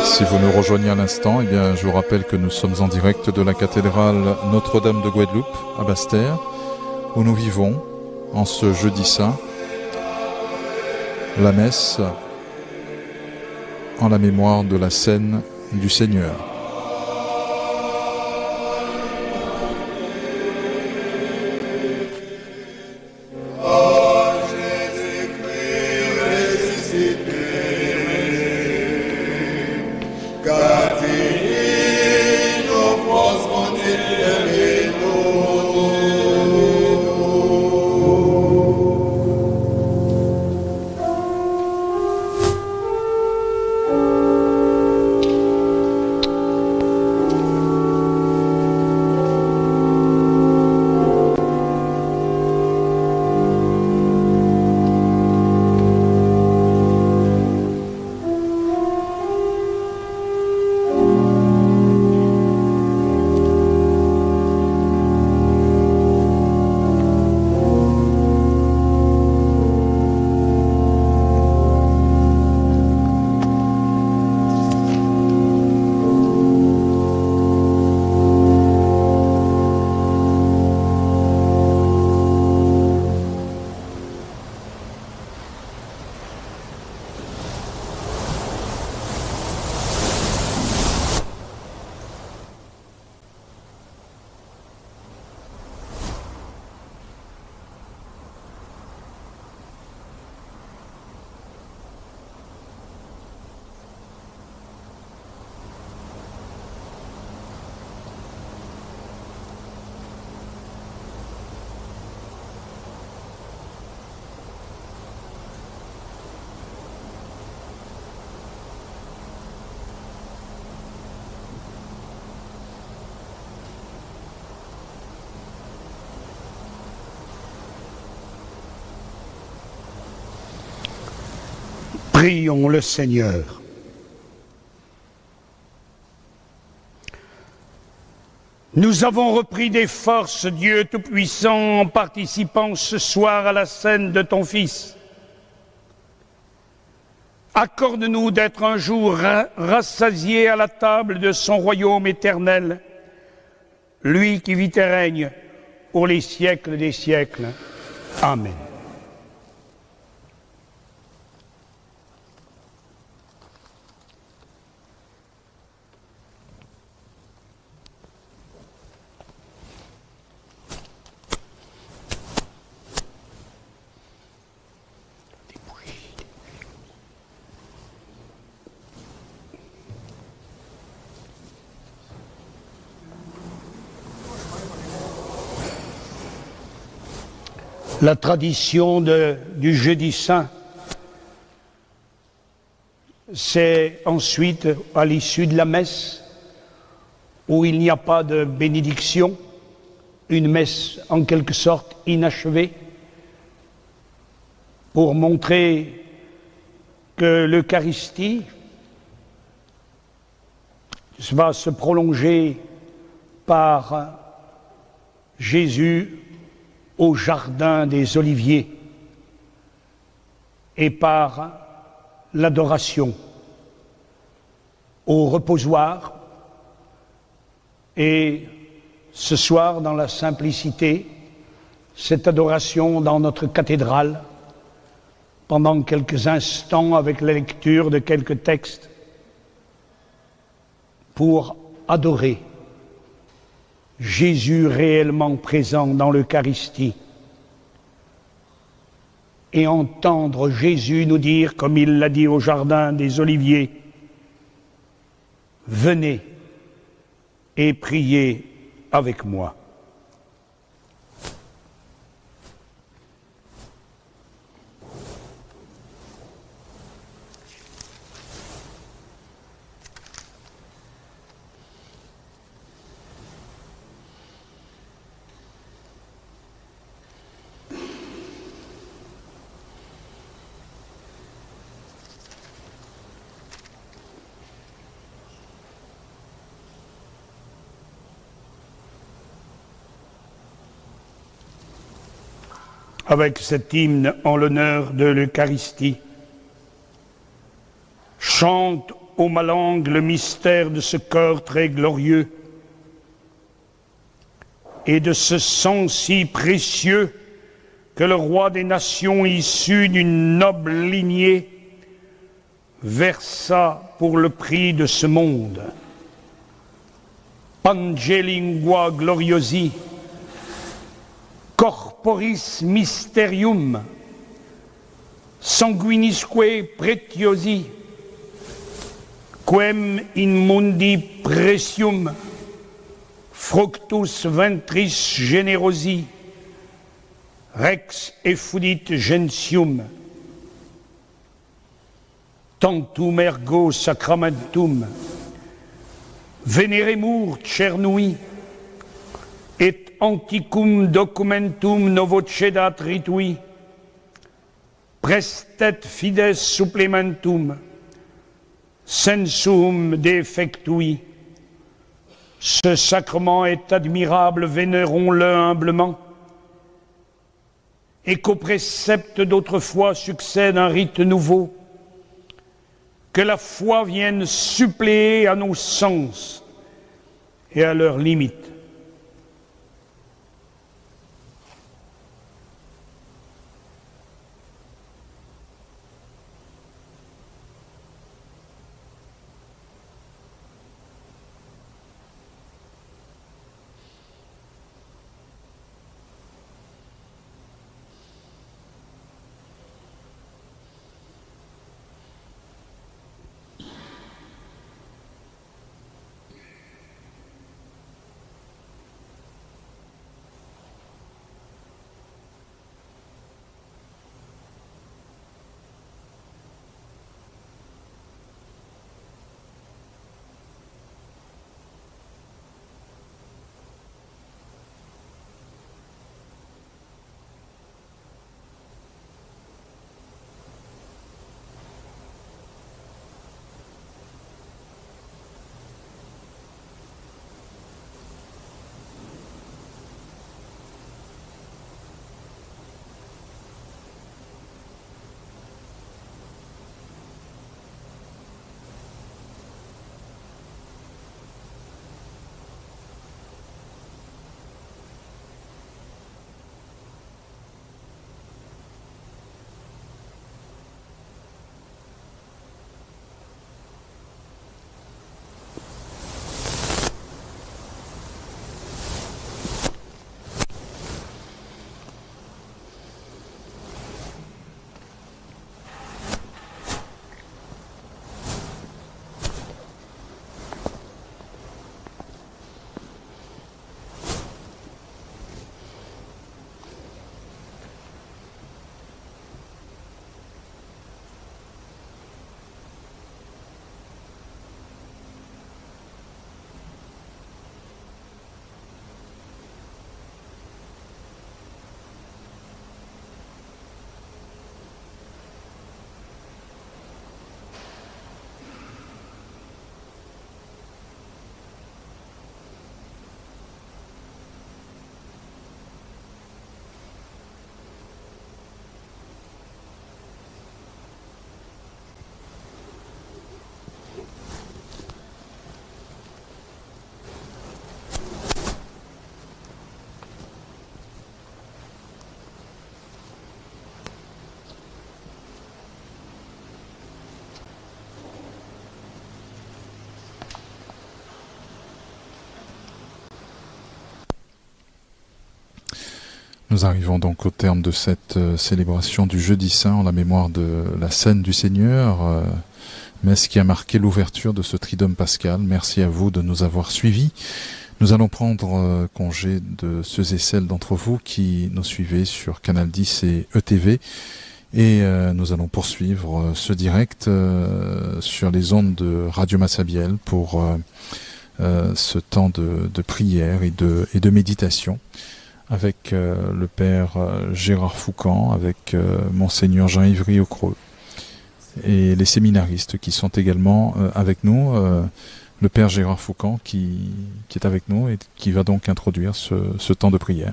[SPEAKER 1] Si vous nous rejoignez à l'instant, eh bien, je vous rappelle que nous sommes en direct de la cathédrale Notre-Dame de Guadeloupe à Basse-Terre, où nous vivons, en ce jeudi saint, la messe en la mémoire de la scène du Seigneur.
[SPEAKER 2] Prions le Seigneur. Nous avons repris des forces, Dieu Tout-Puissant, en participant ce soir à la scène de ton Fils. Accorde-nous d'être un jour rassasiés à la table de son royaume éternel, lui qui vit et règne pour les siècles des siècles. Amen. La tradition du Jeudi Saint, c'est ensuite, à l'issue de la messe, où il n'y a pas de bénédiction, une messe en quelque sorte inachevée, pour montrer que l'Eucharistie va se prolonger par Jésus au jardin des Oliviers et par l'adoration au reposoir, et ce soir dans la simplicité, cette adoration dans notre cathédrale pendant quelques instants avec la lecture de quelques textes pour adorer Jésus réellement présent dans l'Eucharistie et entendre Jésus nous dire, comme il l'a dit au jardin des Oliviers, « Venez et priez avec moi ». Avec cet hymne en l'honneur de l'Eucharistie, chante ô ma langue le mystère de ce corps très glorieux et de ce sang si précieux que le roi des nations issu d'une noble lignée versa pour le prix de ce monde. Pange lingua gloriosi, corporis mysterium, sanguinisque pretiosi, quem in mundi precium, fructus ventris generosi, rex effudit gentium, tantum ergo sacramentum, veneremur cernui, et anticum documentum novocedat ritui, prestet fides supplementum, sensum defectui. Ce sacrement est admirable, vénérons-le humblement, et qu'au précepte d'autrefois succède un rite nouveau, que la foi vienne suppléer à nos sens et à leurs limites.
[SPEAKER 1] Nous arrivons donc au terme de cette célébration du Jeudi Saint en la mémoire de la scène du Seigneur, messe qui a marqué l'ouverture de ce Triduum pascal. Merci à vous de nous avoir suivis. Nous allons prendre congé de ceux et celles d'entre vous qui nous suivez sur Canal 10 et ETV. Et nous allons poursuivre ce direct sur les ondes de Radio Massabielle pour ce temps de prière et de méditation avec le Père Gérard Foucan, avec Monseigneur Jean-Ivry Aucreux et les séminaristes qui sont également avec nous. Le Père Gérard Foucan qui est avec nous et qui va donc introduire ce temps de prière.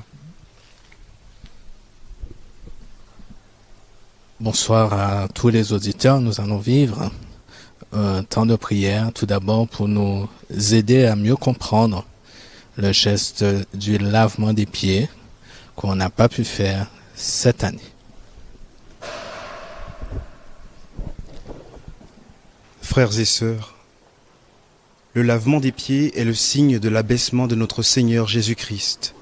[SPEAKER 6] Bonsoir à tous les auditeurs. Nous allons vivre un temps de prière, tout d'abord pour nous aider à mieux comprendre le geste du lavement des pieds qu'on n'a pas pu faire cette année.
[SPEAKER 7] Frères et sœurs, le lavement des pieds est le signe de l'abaissement de notre Seigneur Jésus-Christ.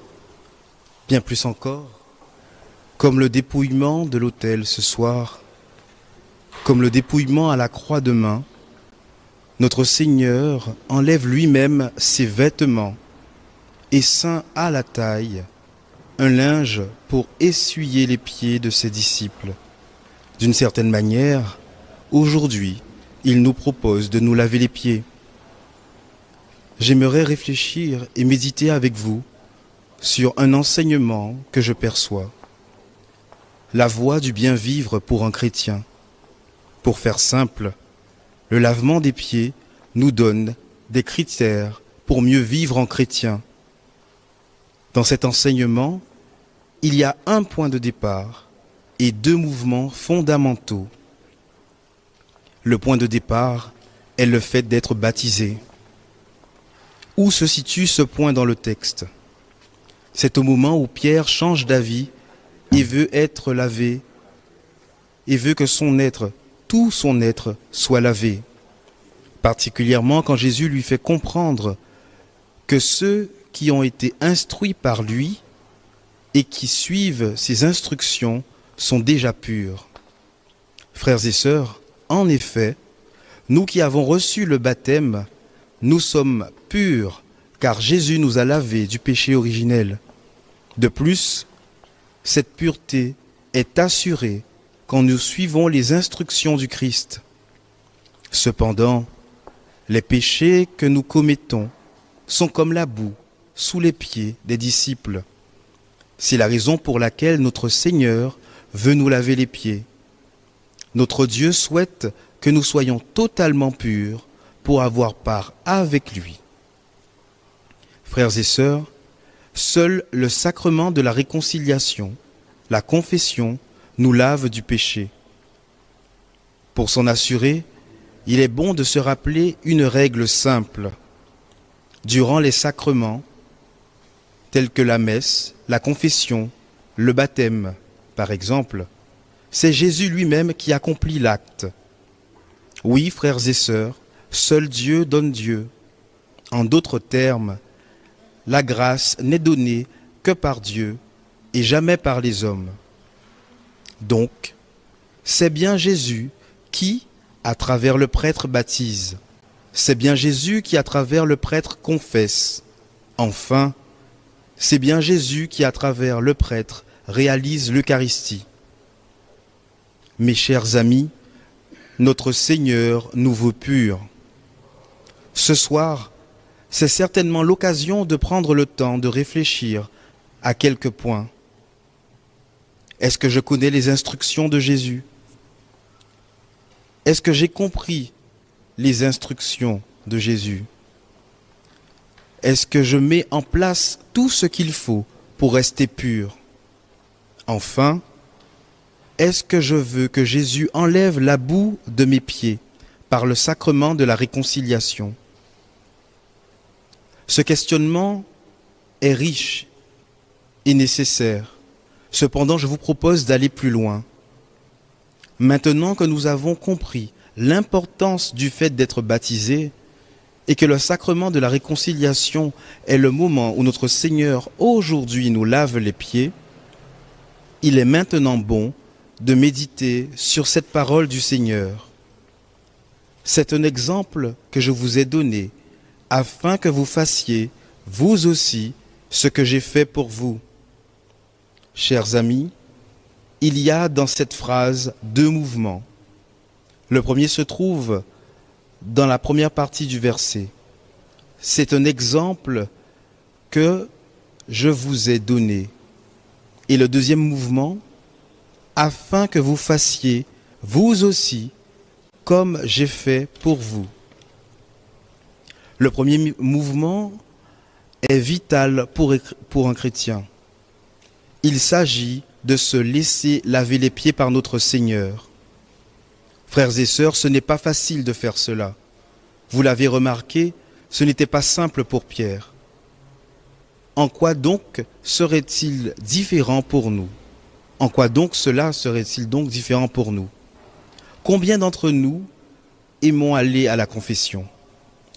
[SPEAKER 7] Bien plus encore, comme le dépouillement de l'autel ce soir, comme le dépouillement à la croix demain, notre Seigneur enlève lui-même ses vêtements et ceint à la taille un linge pour essuyer les pieds de ses disciples. D'une certaine manière, aujourd'hui, il nous propose de nous laver les pieds. J'aimerais réfléchir et méditer avec vous sur un enseignement que je perçois. La voie du bien vivre pour un chrétien. Pour faire simple, le lavement des pieds nous donne des critères pour mieux vivre en chrétien. Dans cet enseignement, il y a un point de départ et deux mouvements fondamentaux. Le point de départ est le fait d'être baptisé. Où se situe ce point dans le texte? C'est au moment où Pierre change d'avis et veut être lavé, et veut que son être, tout son être, soit lavé. Particulièrement quand Jésus lui fait comprendre que ceux qui ont été instruits par lui et qui suivent ses instructions sont déjà purs. Frères et sœurs, en effet, nous qui avons reçu le baptême, nous sommes purs, car Jésus nous a lavés du péché originel. De plus, cette pureté est assurée quand nous suivons les instructions du Christ. Cependant, les péchés que nous commettons sont comme la boue sous les pieds des disciples. C'est la raison pour laquelle notre Seigneur veut nous laver les pieds. Notre Dieu souhaite que nous soyons totalement purs pour avoir part avec lui. Frères et sœurs, seul le sacrement de la réconciliation, la confession, nous lave du péché. Pour s'en assurer, il est bon de se rappeler une règle simple. Durant les sacrements, tels que la messe, la confession, le baptême, par exemple, c'est Jésus lui-même qui accomplit l'acte. Oui, frères et sœurs, seul Dieu donne Dieu. En d'autres termes, la grâce n'est donnée que par Dieu et jamais par les hommes. Donc, c'est bien Jésus qui, à travers le prêtre, baptise. C'est bien Jésus qui, à travers le prêtre, confesse. Enfin, c'est bien Jésus qui, à travers le prêtre, réalise l'Eucharistie. Mes chers amis, notre Seigneur nous veut purs. Ce soir, c'est certainement l'occasion de prendre le temps de réfléchir à quelques points. Est-ce que je connais les instructions de Jésus? Est-ce que j'ai compris les instructions de Jésus? Est-ce que je mets en place tout ce qu'il faut pour rester pur? Enfin, est-ce que je veux que Jésus enlève la boue de mes pieds par le sacrement de la réconciliation? Ce questionnement est riche et nécessaire. Cependant, je vous propose d'aller plus loin. Maintenant que nous avons compris l'importance du fait d'être baptisé et que le sacrement de la réconciliation est le moment où notre Seigneur aujourd'hui nous lave les pieds, il est maintenant bon de méditer sur cette parole du Seigneur. C'est un exemple que je vous ai donné, afin que vous fassiez, vous aussi, ce que j'ai fait pour vous. Chers amis, il y a dans cette phrase deux mouvements. Le premier se trouve dans la première partie du verset. C'est un exemple que je vous ai donné. Et le deuxième mouvement, afin que vous fassiez, vous aussi, comme j'ai fait pour vous. Le premier mouvement est vital pour un chrétien. Il s'agit de se laisser laver les pieds par notre Seigneur. Frères et sœurs, ce n'est pas facile de faire cela. Vous l'avez remarqué, ce n'était pas simple pour Pierre. En quoi donc serait-il différent pour nous? En quoi donc cela serait-il donc différent pour nous? Combien d'entre nous aimons aller à la confession?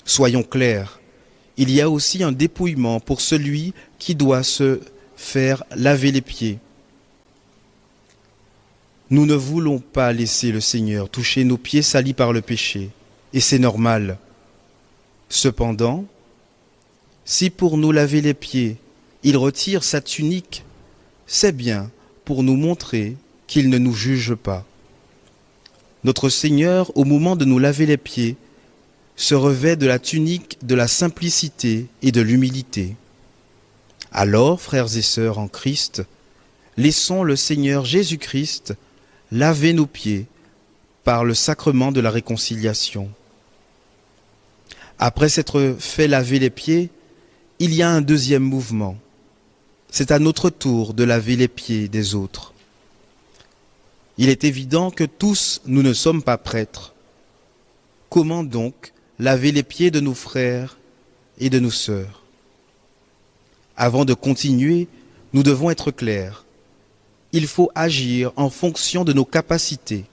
[SPEAKER 7] Soyons clairs, il y a aussi un dépouillement pour celui qui doit se faire laver les pieds. Nous ne voulons pas laisser le Seigneur toucher nos pieds salis par le péché, et c'est normal. Cependant, si pour nous laver les pieds, il retire sa tunique, c'est bien pour nous montrer qu'il ne nous juge pas. Notre Seigneur, au moment de nous laver les pieds, se revêt de la tunique de la simplicité et de l'humilité. Alors, frères et sœurs en Christ, laissons le Seigneur Jésus-Christ laver nos pieds par le sacrement de la réconciliation. Après s'être fait laver les pieds, il y a un deuxième mouvement. C'est à notre tour de laver les pieds des autres. Il est évident que tous nous ne sommes pas prêtres. Comment donc laver les pieds de nos frères et de nos sœurs? Avant de continuer, nous devons être clairs. Il faut agir en fonction de nos capacités.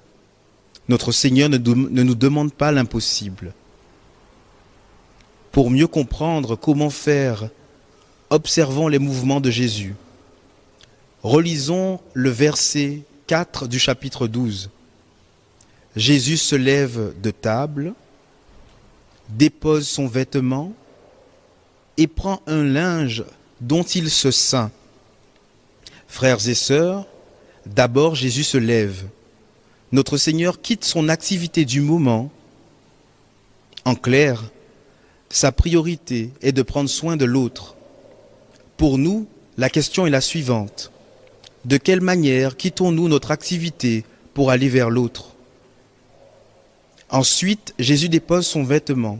[SPEAKER 7] Notre Seigneur ne nous demande pas l'impossible. Pour mieux comprendre comment faire, observons les mouvements de Jésus. Relisons le verset 4 du chapitre 12. Jésus se lève de table, dépose son vêtement et prend un linge dont il se ceint. Frères et sœurs, d'abord Jésus se lève. Notre Seigneur quitte son activité du moment. En clair, sa priorité est de prendre soin de l'autre. Pour nous, la question est la suivante. De quelle manière quittons-nous notre activité pour aller vers l'autre? Ensuite, Jésus dépose son vêtement.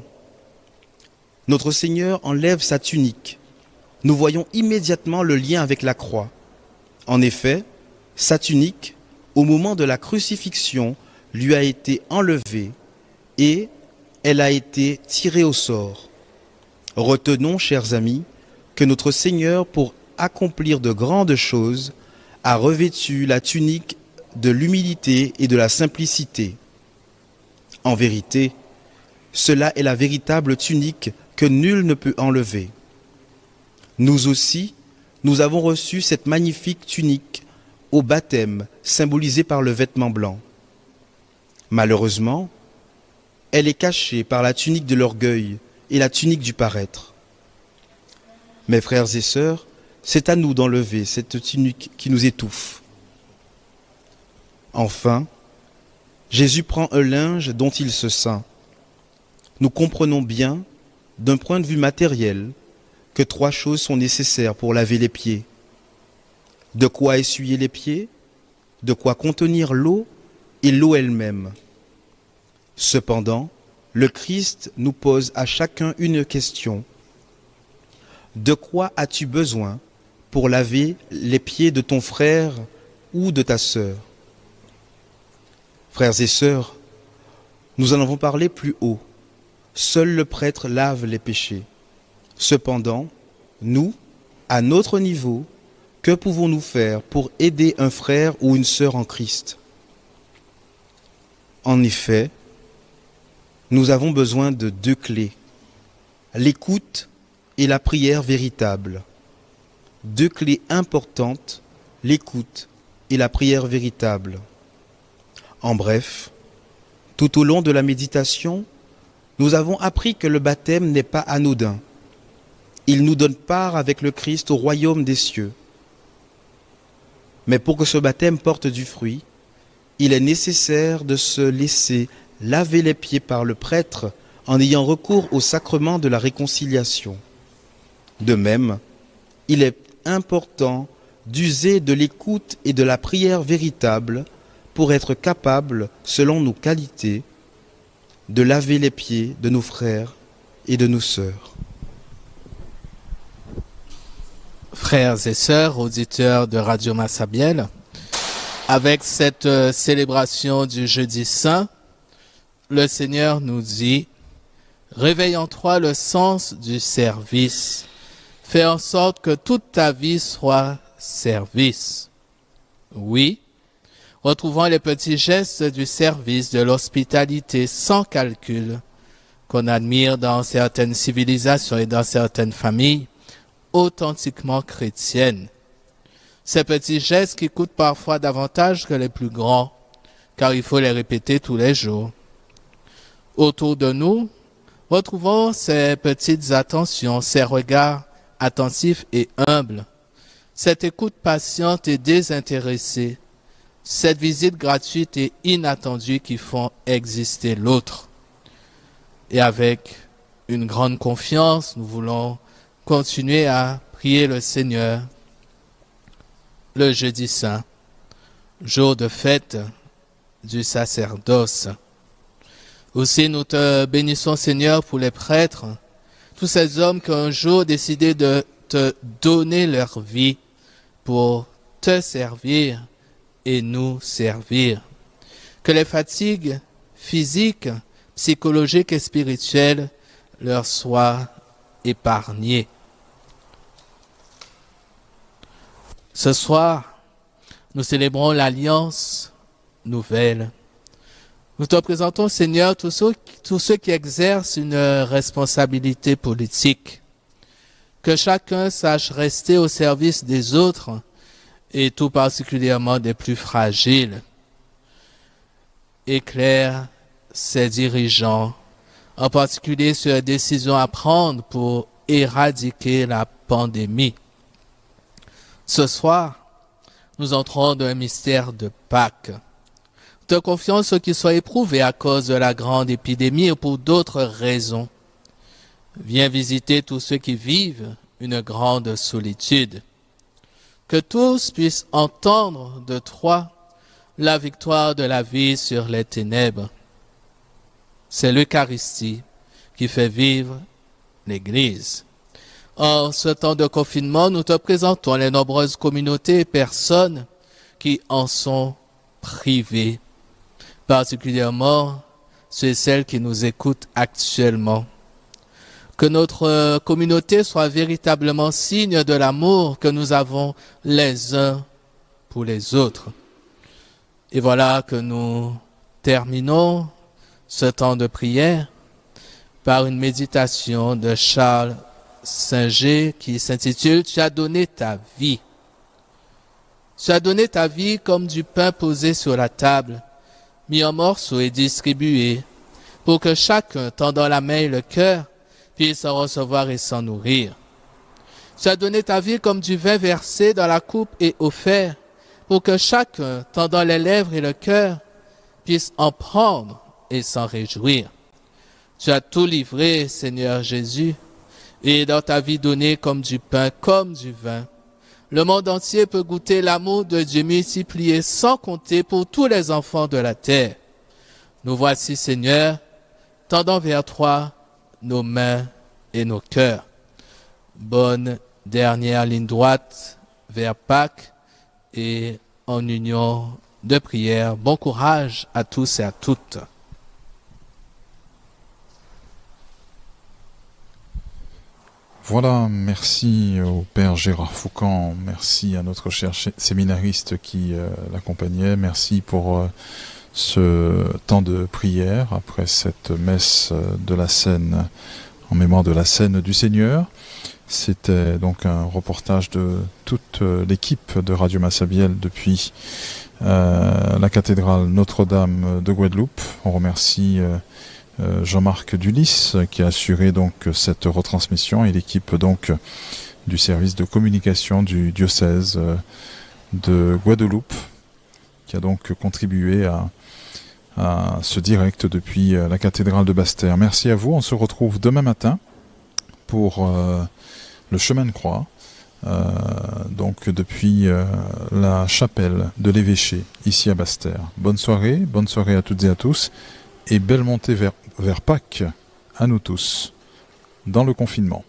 [SPEAKER 7] Notre Seigneur enlève sa tunique. Nous voyons immédiatement le lien avec la croix. En effet, sa tunique, au moment de la crucifixion, lui a été enlevée et elle a été tirée au sort. Retenons, chers amis, que notre Seigneur, pour accomplir de grandes choses, a revêtu la tunique de l'humilité et de la simplicité. En vérité, cela est la véritable tunique que nul ne peut enlever. Nous aussi, nous avons reçu cette magnifique tunique au baptême, symbolisée par le vêtement blanc. Malheureusement, elle est cachée par la tunique de l'orgueil et la tunique du paraître. Mes frères et sœurs, c'est à nous d'enlever cette tunique qui nous étouffe. Enfin, Jésus prend un linge dont il se ceint. Nous comprenons bien, d'un point de vue matériel, que 3 choses sont nécessaires pour laver les pieds. De quoi essuyer les pieds, de quoi contenir l'eau et l'eau elle-même. Cependant, le Christ nous pose à chacun une question. De quoi as-tu besoin pour laver les pieds de ton frère ou de ta sœur? Frères et sœurs, nous en avons parlé plus haut. Seul le prêtre lave les péchés. Cependant, nous, à notre niveau, que pouvons-nous faire pour aider un frère ou une sœur en Christ? En effet, nous avons besoin de 2 clés, l'écoute et la prière véritable. 2 clés importantes, l'écoute et la prière véritable. En bref, tout au long de la méditation, nous avons appris que le baptême n'est pas anodin. Il nous donne part avec le Christ au royaume des cieux. Mais pour que ce baptême porte du fruit, il est nécessaire de se laisser laver les pieds par le prêtre en ayant recours au sacrement de la réconciliation. De même, il est important d'user de l'écoute et de la prière véritable pour être capable, selon nos qualités, de laver les pieds de nos frères et de nos sœurs.
[SPEAKER 6] Frères et sœurs, auditeurs de Radio Massabielle, avec cette célébration du Jeudi Saint, le Seigneur nous dit « Réveille en toi le sens du service. Fais en sorte que toute ta vie soit service. » Oui, retrouvons les petits gestes du service, de l'hospitalité sans calcul qu'on admire dans certaines civilisations et dans certaines familles authentiquement chrétiennes. Ces petits gestes qui coûtent parfois davantage que les plus grands, car il faut les répéter tous les jours. Autour de nous, retrouvons ces petites attentions, ces regards attentifs et humbles, cette écoute patiente et désintéressée, cette visite gratuite et inattendue qui font exister l'autre. Et avec une grande confiance, nous voulons continuer à prier le Seigneur le Jeudi Saint, jour de fête du sacerdoce. Aussi, nous te bénissons, Seigneur, pour les prêtres, tous ces hommes qui ont un jour décidé de te donner leur vie pour te servir et nous servir. Que les fatigues physiques, psychologiques et spirituelles leur soient épargnées. Ce soir, nous célébrons l'Alliance nouvelle. Nous te présentons, Seigneur, tous ceux qui exercent une responsabilité politique. Que chacun sache rester au service des autres et tout particulièrement des plus fragiles. Éclaire ses dirigeants, en particulier sur les décisions à prendre pour éradiquer la pandémie. Ce soir, nous entrons dans un mystère de Pâques. Te confions ceux qui sont éprouvés à cause de la grande épidémie ou pour d'autres raisons. Viens visiter tous ceux qui vivent une grande solitude. Que tous puissent entendre de toi la victoire de la vie sur les ténèbres. C'est l'Eucharistie qui fait vivre l'Église. En ce temps de confinement, nous te présentons les nombreuses communautés et personnes qui en sont privées, particulièrement ceux et celles qui nous écoutent actuellement. Que notre communauté soit véritablement signe de l'amour que nous avons les uns pour les autres. Et voilà que nous terminons ce temps de prière par une méditation de Charles Singer qui s'intitule « Tu as donné ta vie ». Tu as donné ta vie comme du pain posé sur la table, mis en morceaux et distribué, pour que chacun, tendant la main et le cœur, puisse en recevoir et s'en nourrir. Tu as donné ta vie comme du vin versé dans la coupe et offert, pour que chacun, tendant les lèvres et le cœur, puisse en prendre et s'en réjouir. Tu as tout livré, Seigneur Jésus, et dans ta vie donnée comme du pain, comme du vin. Le monde entier peut goûter l'amour de Dieu multiplié sans compter pour tous les enfants de la terre. Nous voici, Seigneur, tendant vers toi nos mains et nos cœurs. Bonne dernière ligne droite vers Pâques et en union de prière. Bon courage à tous et à toutes.
[SPEAKER 1] Voilà, merci au Père Gérard Foucan, merci à notre cher séminariste qui l'accompagnait, merci pour ce temps de prière après cette messe de la Seine, en mémoire de la Seine du Seigneur. C'était donc un reportage de toute l'équipe de Radio Massabielle depuis la cathédrale Notre-Dame de Guadeloupe. On remercie Jean-Marc Dulis qui a assuré donc cette retransmission et l'équipe donc du service de communication du diocèse de Guadeloupe qui a donc contribué à ce direct depuis la cathédrale de Basse-Terre. Merci à vous, on se retrouve demain matin pour le chemin de croix, donc depuis la chapelle de l'évêché ici à Basse-Terre. Bonne soirée à toutes et à tous et belle montée vers Pâques à nous tous dans le confinement.